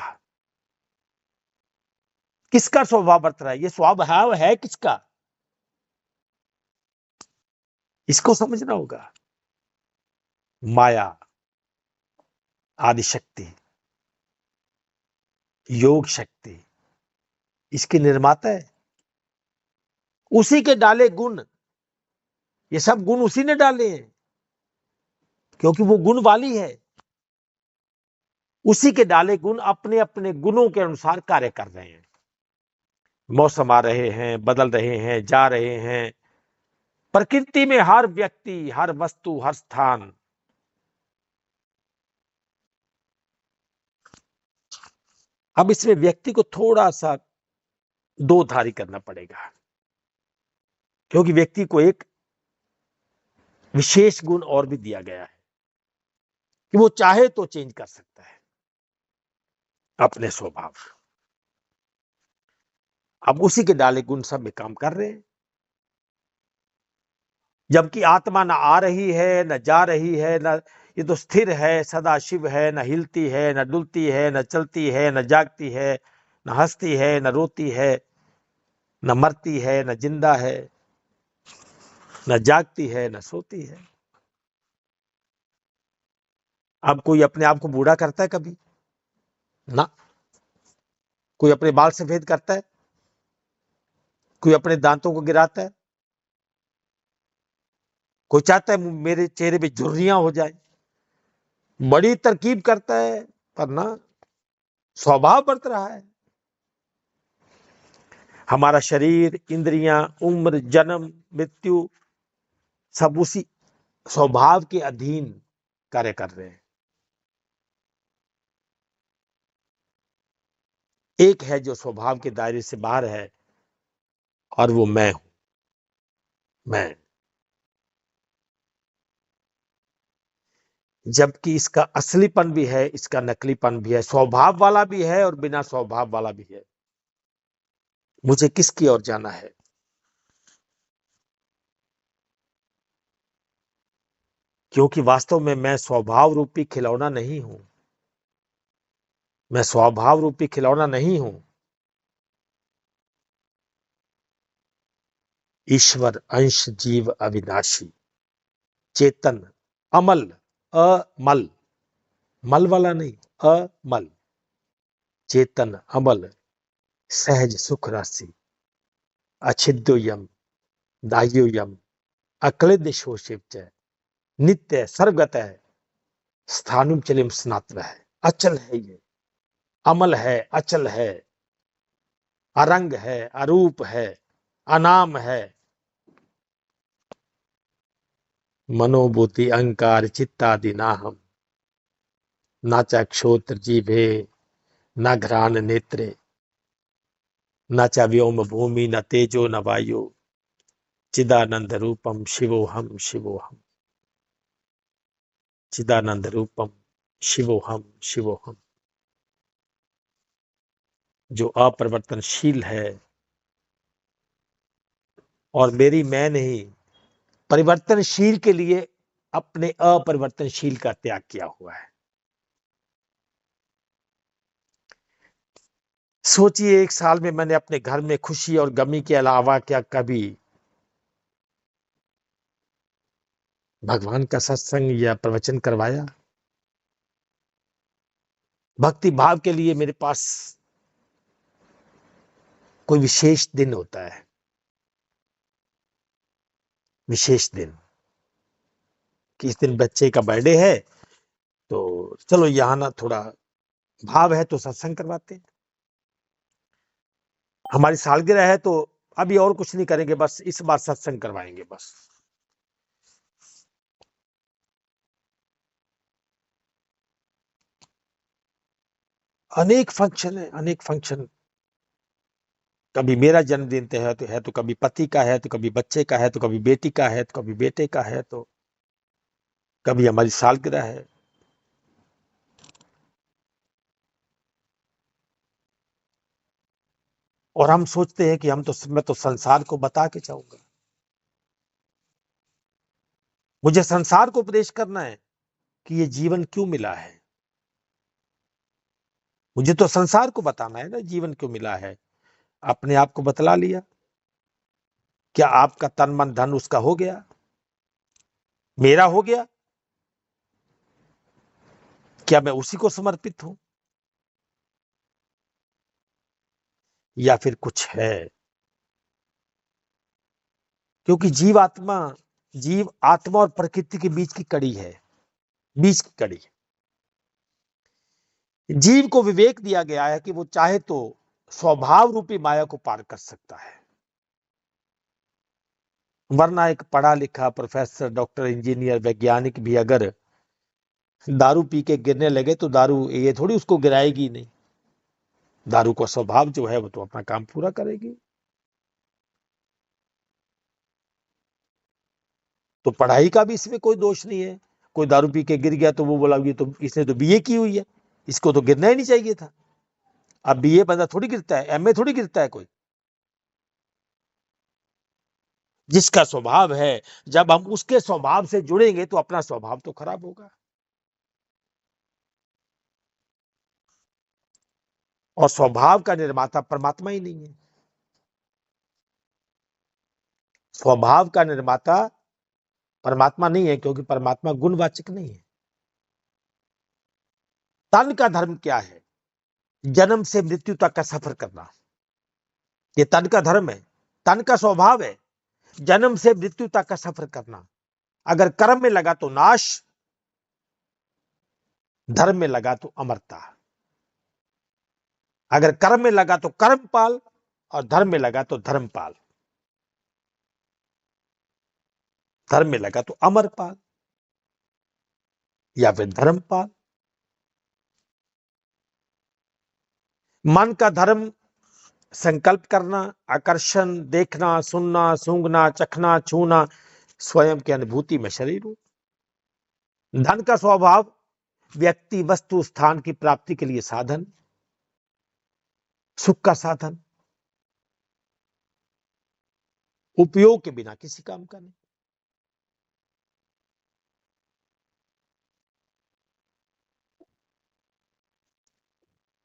किसका स्वभाव बरत रहा है? ये स्वभाव है किसका? इसको समझना होगा। माया, आदिशक्ति, योग शक्ति, इसके निर्माता है। उसी के डाले गुण, ये सब गुण उसी ने डाले हैं, क्योंकि वो गुण वाली है। उसी के डाले गुण अपने अपने गुणों के अनुसार कार्य कर रहे हैं। मौसम आ रहे हैं, बदल रहे हैं, जा रहे हैं। प्रकृति में हर व्यक्ति, हर वस्तु, हर स्थान, अब इसमें व्यक्ति को थोड़ा सा दो धारी करना पड़ेगा, क्योंकि व्यक्ति को एक विशेष गुण और भी दिया गया है कि वो चाहे तो चेंज कर सकता है अपने स्वभाव। अब उसी के डाले गुण सब में काम कर रहे हैं, जबकि आत्मा न आ रही है न जा रही है, न ये तो स्थिर है, सदा शिव है, न हिलती है, न डुलती है, न चलती है, न जागती है, न हंसती है, न रोती है, न मरती है, न जिंदा है, न जागती है, न सोती है। अब कोई अपने आप को बूढ़ा करता है कभी? ना। कोई अपने बाल सफेद करता है? कोई अपने दांतों को गिराता है? कोई चाहता है मेरे चेहरे पे झुर्रियां हो जाए? बड़ी तरकीब करता है, पर ना, स्वभाव बरत रहा है। हमारा शरीर, इंद्रियां, उम्र, जन्म, मृत्यु, सब उसी स्वभाव के अधीन कार्य कर रहे हैं। एक है जो स्वभाव के दायरे से बाहर है, और वो मैं हूं। मैं, जबकि इसका असलीपन भी है, इसका नकलीपन भी है, स्वभाव वाला भी है और बिना स्वभाव वाला भी है। मुझे किसकी ओर जाना है? क्योंकि वास्तव में मैं स्वभाव रूपी खिलौना नहीं हूं। मैं स्वभाव रूपी खिलौना नहीं हूं। ईश्वर अंश जीव अविनाशी, चेतन, अमल, अमल, मल वाला नहीं, अमल, चेतन, अमल, सहज सुख राशि, अच्छिद्योयम, दाह्योयम, अक्लेद्य शोषित, नित्य सर्वगत है, स्थानुम चलिम स्नात्र है। अचल है ये, अमल है, अचल है, अरंग है, अरूप है, अनाम है। मनोबुद्धि अहंकार चित्तादि नाहम, नाचा क्षोत्र जीभे न घ्राण नेत्रे न च व्योम भूमि न तेजो न वायु चिदानंद रूपम शिवोहम शिवोहम चिदानंद रूपम शिवोहम शिवोहम। जो अपरिवर्तनशील है और मेरी मैं नहीं, परिवर्तनशील के लिए अपने अपरिवर्तनशील का त्याग किया हुआ है। सोचिए, एक साल में मैंने अपने घर में खुशी और गमी के अलावा क्या कभी भगवान का सत्संग या प्रवचन करवाया? भक्ति भाव के लिए मेरे पास कोई विशेष दिन होता है, विशेष दिन कि इस दिन बच्चे का बर्थडे है तो चलो यहाँ ना थोड़ा भाव है तो सत्संग करवाते हैं। हमारी सालगिरह है तो अभी और कुछ नहीं करेंगे, बस इस बार सत्संग करवाएंगे बस। अनेक फंक्शन है, अनेक फंक्शन। कभी मेरा जन्मदिन तो कभी पति का है, तो कभी बच्चे का है, तो कभी बेटी का है, तो कभी बेटे का है, तो कभी हमारी सालगिरह है। और हम सोचते हैं कि मैं तो संसार को बता के जाऊंगा, मुझे संसार को उपदेश करना है कि ये जीवन क्यों मिला है। मुझे तो संसार को बताना है ना जीवन क्यों मिला है। अपने आप को बतला लिया, क्या आपका तन मन धन उसका हो गया, मेरा हो गया? क्या मैं उसी को समर्पित हूं या फिर कुछ है? क्योंकि जीव आत्मा और प्रकृति के बीच की कड़ी है, बीच की कड़ी। जीव को विवेक दिया गया है कि वो चाहे तो स्वभाव रूपी माया को पार कर सकता है, वरना एक पढ़ा लिखा प्रोफेसर, डॉक्टर, इंजीनियर, वैज्ञानिक भी अगर दारू पी के गिरने लगे तो दारू ये थोड़ी उसको गिराएगी नहीं। दारू का स्वभाव जो है वो तो अपना काम पूरा करेगी। तो पढ़ाई का भी इसमें कोई दोष नहीं है। कोई दारू पी के गिर गया तो वो बोला तो इसने तो बीए की हुई है, इसको तो गिरना ही नहीं चाहिए था। अब बीए बंदा थोड़ी गिरता है, एमए थोड़ी गिरता है कोई। जिसका स्वभाव है, जब हम उसके स्वभाव से जुड़ेंगे तो अपना स्वभाव तो खराब होगा। और स्वभाव का निर्माता परमात्मा ही नहीं है। स्वभाव का निर्माता परमात्मा नहीं है, क्योंकि परमात्मा गुणवाचक नहीं है। तन का धर्म क्या है? जन्म से मृत्यु तक का सफर करना, ये तन का धर्म है। तन का स्वभाव है जन्म से मृत्यु तक का सफर करना। अगर कर्म में लगा तो नाश, धर्म में लगा तो अमरता। अगर कर्म में लगा तो कर्मपाल और धर्म में लगा तो धर्मपाल। धर्म में लगा तो अमरपाल या फिर धर्मपाल। मन का धर्म संकल्प करना, आकर्षण, देखना, सुनना, सूंघना, चखना, छूना, स्वयं की अनुभूति में शरीर हो। धन का स्वभाव व्यक्ति, वस्तु, स्थान की प्राप्ति के लिए साधन, सुख का साधन, उपयोग के बिना किसी काम का नहीं।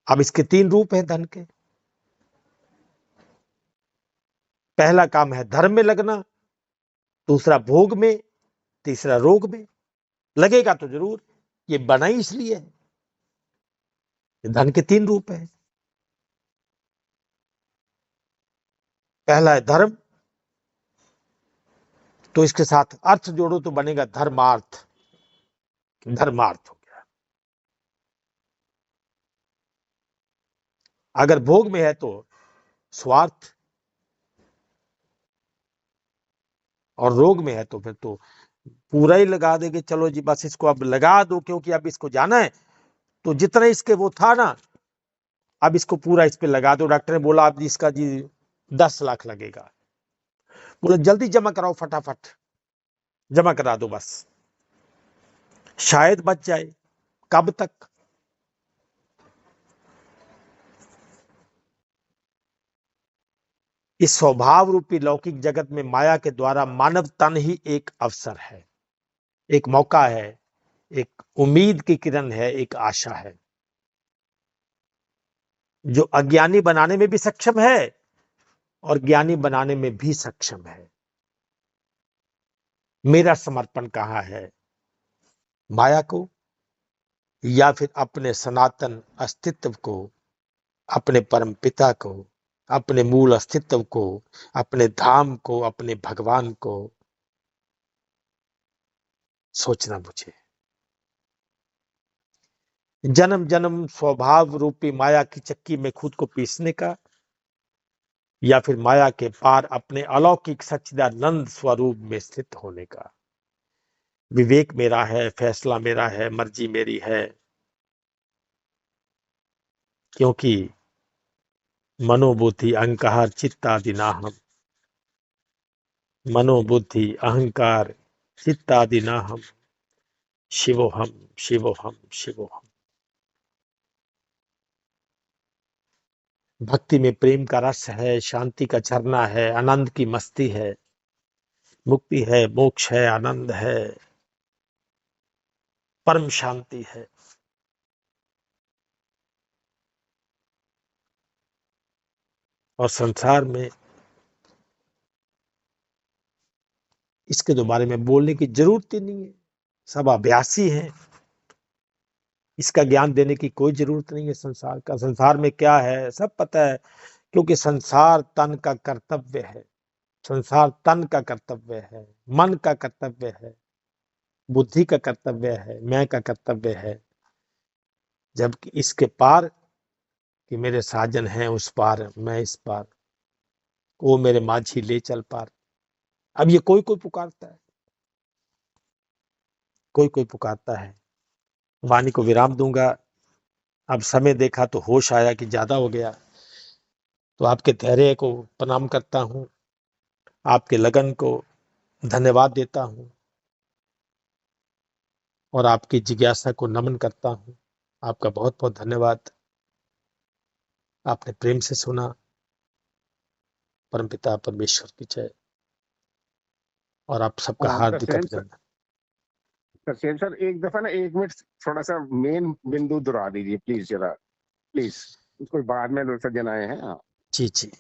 अब इसके 3 रूप हैं धन के। पहला काम है धर्म में लगना, दूसरा भोग में, तीसरा रोग में। लगेगा तो जरूर, ये बना ही इसलिए है। धन के 3 रूप हैं। पहला है धर्म, तो इसके साथ अर्थ जोड़ो तो बनेगा धर्मार्थ। धर्मार्थ हो गया। अगर भोग में है तो स्वार्थ, और रोग में है तो फिर तो पूरा ही लगा देंगे। चलो जी बस इसको अब लगा दो, क्योंकि अब इसको जाना है। तो जितना इसके वो था ना, अब इसको पूरा इस पे लगा दो। डॉक्टर ने बोला अब इसका जी 10 लाख लगेगा। बोला जल्दी जमा कराओ, फटाफट जमा करा दो, बस शायद बच जाए। कब तक? इस स्वभाव रूपी लौकिक जगत में माया के द्वारा मानव तन ही एक अवसर है, एक मौका है, एक उम्मीद की किरण है, एक आशा है, जो अज्ञानी बनाने में भी सक्षम है और ज्ञानी बनाने में भी सक्षम है। मेरा समर्पण कहाँ है? माया को या फिर अपने सनातन अस्तित्व को, अपने परम पिता को, अपने मूल अस्तित्व को, अपने धाम को, अपने भगवान को? सोचना मुझे। जन्म जन्म स्वभाव रूपी माया की चक्की में खुद को पीसने का, या फिर माया के पार अपने अलौकिक सच्चिदानंद स्वरूप में स्थित होने का। विवेक मेरा है, फैसला मेरा है, मर्जी मेरी है, क्योंकि मनोबुद्धि अहंकार चित्तादि नाहम, मनोबुद्धि अहंकार चित्तादि नाहम, शिवोहम शिवोहम शिवोहम। भक्ति में प्रेम का रस है, शांति का झरना है, आनंद की मस्ती है, मुक्ति है, मोक्ष है, आनंद है, परम शांति है। और संसार में इसके तो बारे में बोलने की जरूरत ही नहीं है, सब अभ्यासी हैं। इसका ज्ञान देने की कोई जरूरत नहीं है। संसार का, संसार में क्या है सब पता है, क्योंकि संसार तन का कर्तव्य है, संसार तन का कर्तव्य है, मन का कर्तव्य है, बुद्धि का कर्तव्य है, मैं का कर्तव्य है। जबकि इसके पार कि मेरे साजन हैं उस पार, मैं इस पार, वो मेरे माझी ले चल पार। अब ये कोई कोई पुकारता है, कोई कोई पुकारता है। वाणी को विराम दूंगा। अब समय देखा तो होश आया कि ज्यादा हो गया, तो आपके धैर्य को प्रणाम करता हूं, आपके लगन को धन्यवाद देता हूं और आपकी जिज्ञासा को नमन करता हूं। आपका बहुत बहुत धन्यवाद। आपने प्रेम से सुना। परमपिता परमेश्वर की जय और आप सबका हार्दिक तरसेम सर, अभिनंदन। तरसेम सर, एक दफा ना 1 मिनट थोड़ा सा मेन बिंदु दोहरा दीजिए प्लीज, जरा प्लीज। उसको बाद में सज्जन आए हैं। हाँ। जी जी,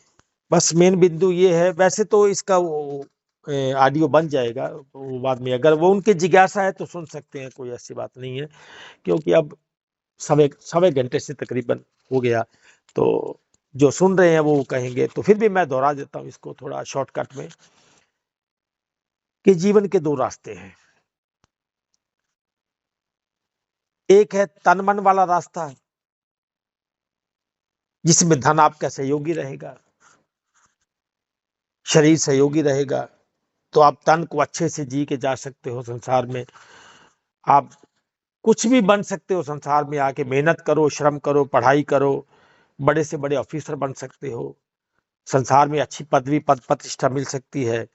बस मेन बिंदु ये है। वैसे तो इसका वो ऑडियो बन जाएगा, वो बाद में अगर वो उनकी जिज्ञासा है तो सुन सकते हैं, कोई ऐसी बात नहीं है। क्योंकि अब सवे सवे घंटे से तकरीबन हो गया, तो जो सुन रहे हैं वो कहेंगे। तो फिर भी मैं दोहरा देता हूँ इसको थोड़ा शॉर्टकट में, कि जीवन के दो रास्ते हैं। एक है तन मन वाला रास्ता, जिसमें धन आपका सहयोगी रहेगा, शरीर सहयोगी रहेगा, तो आप तन को अच्छे से जी के जा सकते हो संसार में। आप कुछ भी बन सकते हो संसार में आके, मेहनत करो, श्रम करो, पढ़ाई करो, बड़े से बड़े ऑफिसर बन सकते हो, संसार में अच्छी पदवी पद प्रतिष्ठा मिल सकती है।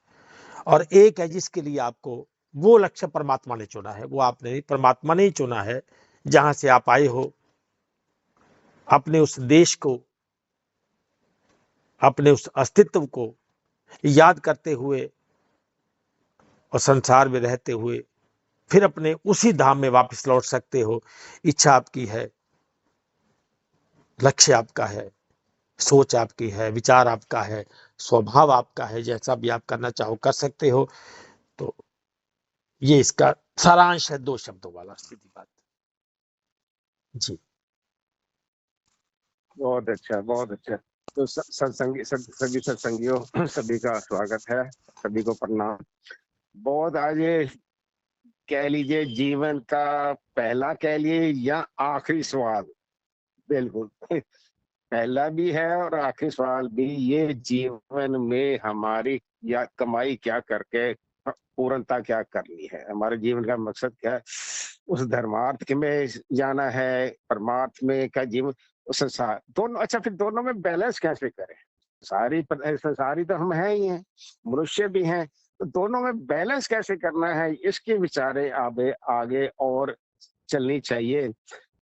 और एक है जिसके लिए आपको वो लक्ष्य परमात्मा ने चुना है, वो आपने नहीं, परमात्मा ने ही चुना है। जहां से आप आए हो, अपने उस देश को, अपने उस अस्तित्व को याद करते हुए और संसार में रहते हुए फिर अपने उसी धाम में वापस लौट सकते हो। इच्छा आपकी है, लक्ष्य आपका है, सोच आपकी है, विचार आपका है, स्वभाव आपका है, जैसा भी आप करना चाहो कर सकते हो। तो ये इसका सारांश है, 2 शब्दों वाला, सीधी बात। जी बहुत अच्छा, बहुत अच्छा। तो सत्संगी सभी सत्संगियों, सभी का स्वागत है, सभी को प्रणाम। बहुत आज ये कह लीजिए जीवन का पहला कह लिए या आखिरी सवाल, बिल्कुल पहला भी है और आखिरी सवाल भी। ये जीवन में हमारी या कमाई क्या करके पूर्णता क्या करनी है, हमारे जीवन का मकसद क्या है, उस धर्मार्थ के में जाना है, परमार्थ में का जीवन। संसार दोनों, अच्छा फिर दोनों में बैलेंस कैसे करें? संसारी तो हम हैं ही हैं, मनुष्य भी हैं, तो दोनों में बैलेंस कैसे करना है, इसके विचारे आगे आगे और चलनी चाहिए।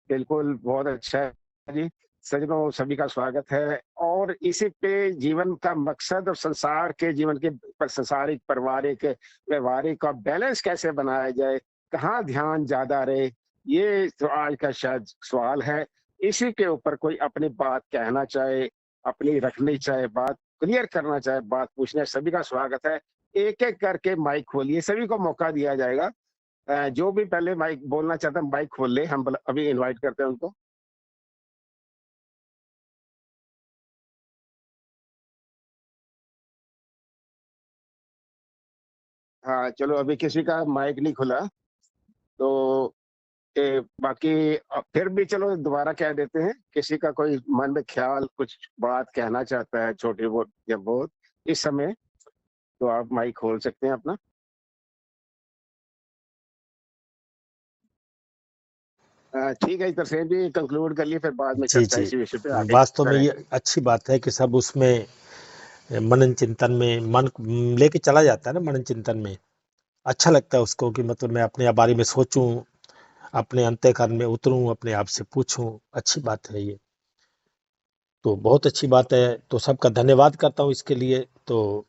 बिल्कुल, बहुत अच्छा है जी। सज्जनों, सभी का स्वागत है और इसी पे जीवन का मकसद और संसार के जीवन के संसारिक, पारिवारिक, व्यवहारिक का बैलेंस कैसे बनाया जाए, कहाँ ध्यान ज़्यादा रहे, ये तो आज का शायद सवाल है। इसी के ऊपर कोई अपनी बात कहना चाहे, अपनी रखनी चाहे, बात क्लियर करना चाहे, बात पूछना, सभी का स्वागत है। एक-एक करके माइक खोलिए, सभी को मौका दिया जाएगा। जो भी पहले माइक बोलना चाहता है माइक खोल ले, हम अभी इनवाइट करते हैं उनको। हाँ, चलो अभी किसी का माइक नहीं खुला, तो बाकी फिर भी चलो दोबारा कह देते हैं, किसी का कोई मन में ख्याल, कुछ बात कहना चाहता है, छोटी बहुत या बहुत, इस समय तो आप माइक खोल सकते हैं अपना। ठीक है, तरसेम जी कंक्लूड कर लिए, फिर बाद में जी चर्चा जी, इसी विषय पे आगे वास्तव में ये करेंगे। अच्छी बात है कि सब उसमें मनन चिंतन में मन लेके चला जाता है ना, मनन चिंतन में अच्छा लगता है उसको कि मतलब मैं अपने बारे में सोचूं, अपने अंतःकरण में उतरूं, अपने आप से पूछूं। अच्छी बात है ये, तो बहुत अच्छी बात है, तो सबका धन्यवाद करता हूँ इसके लिए। तो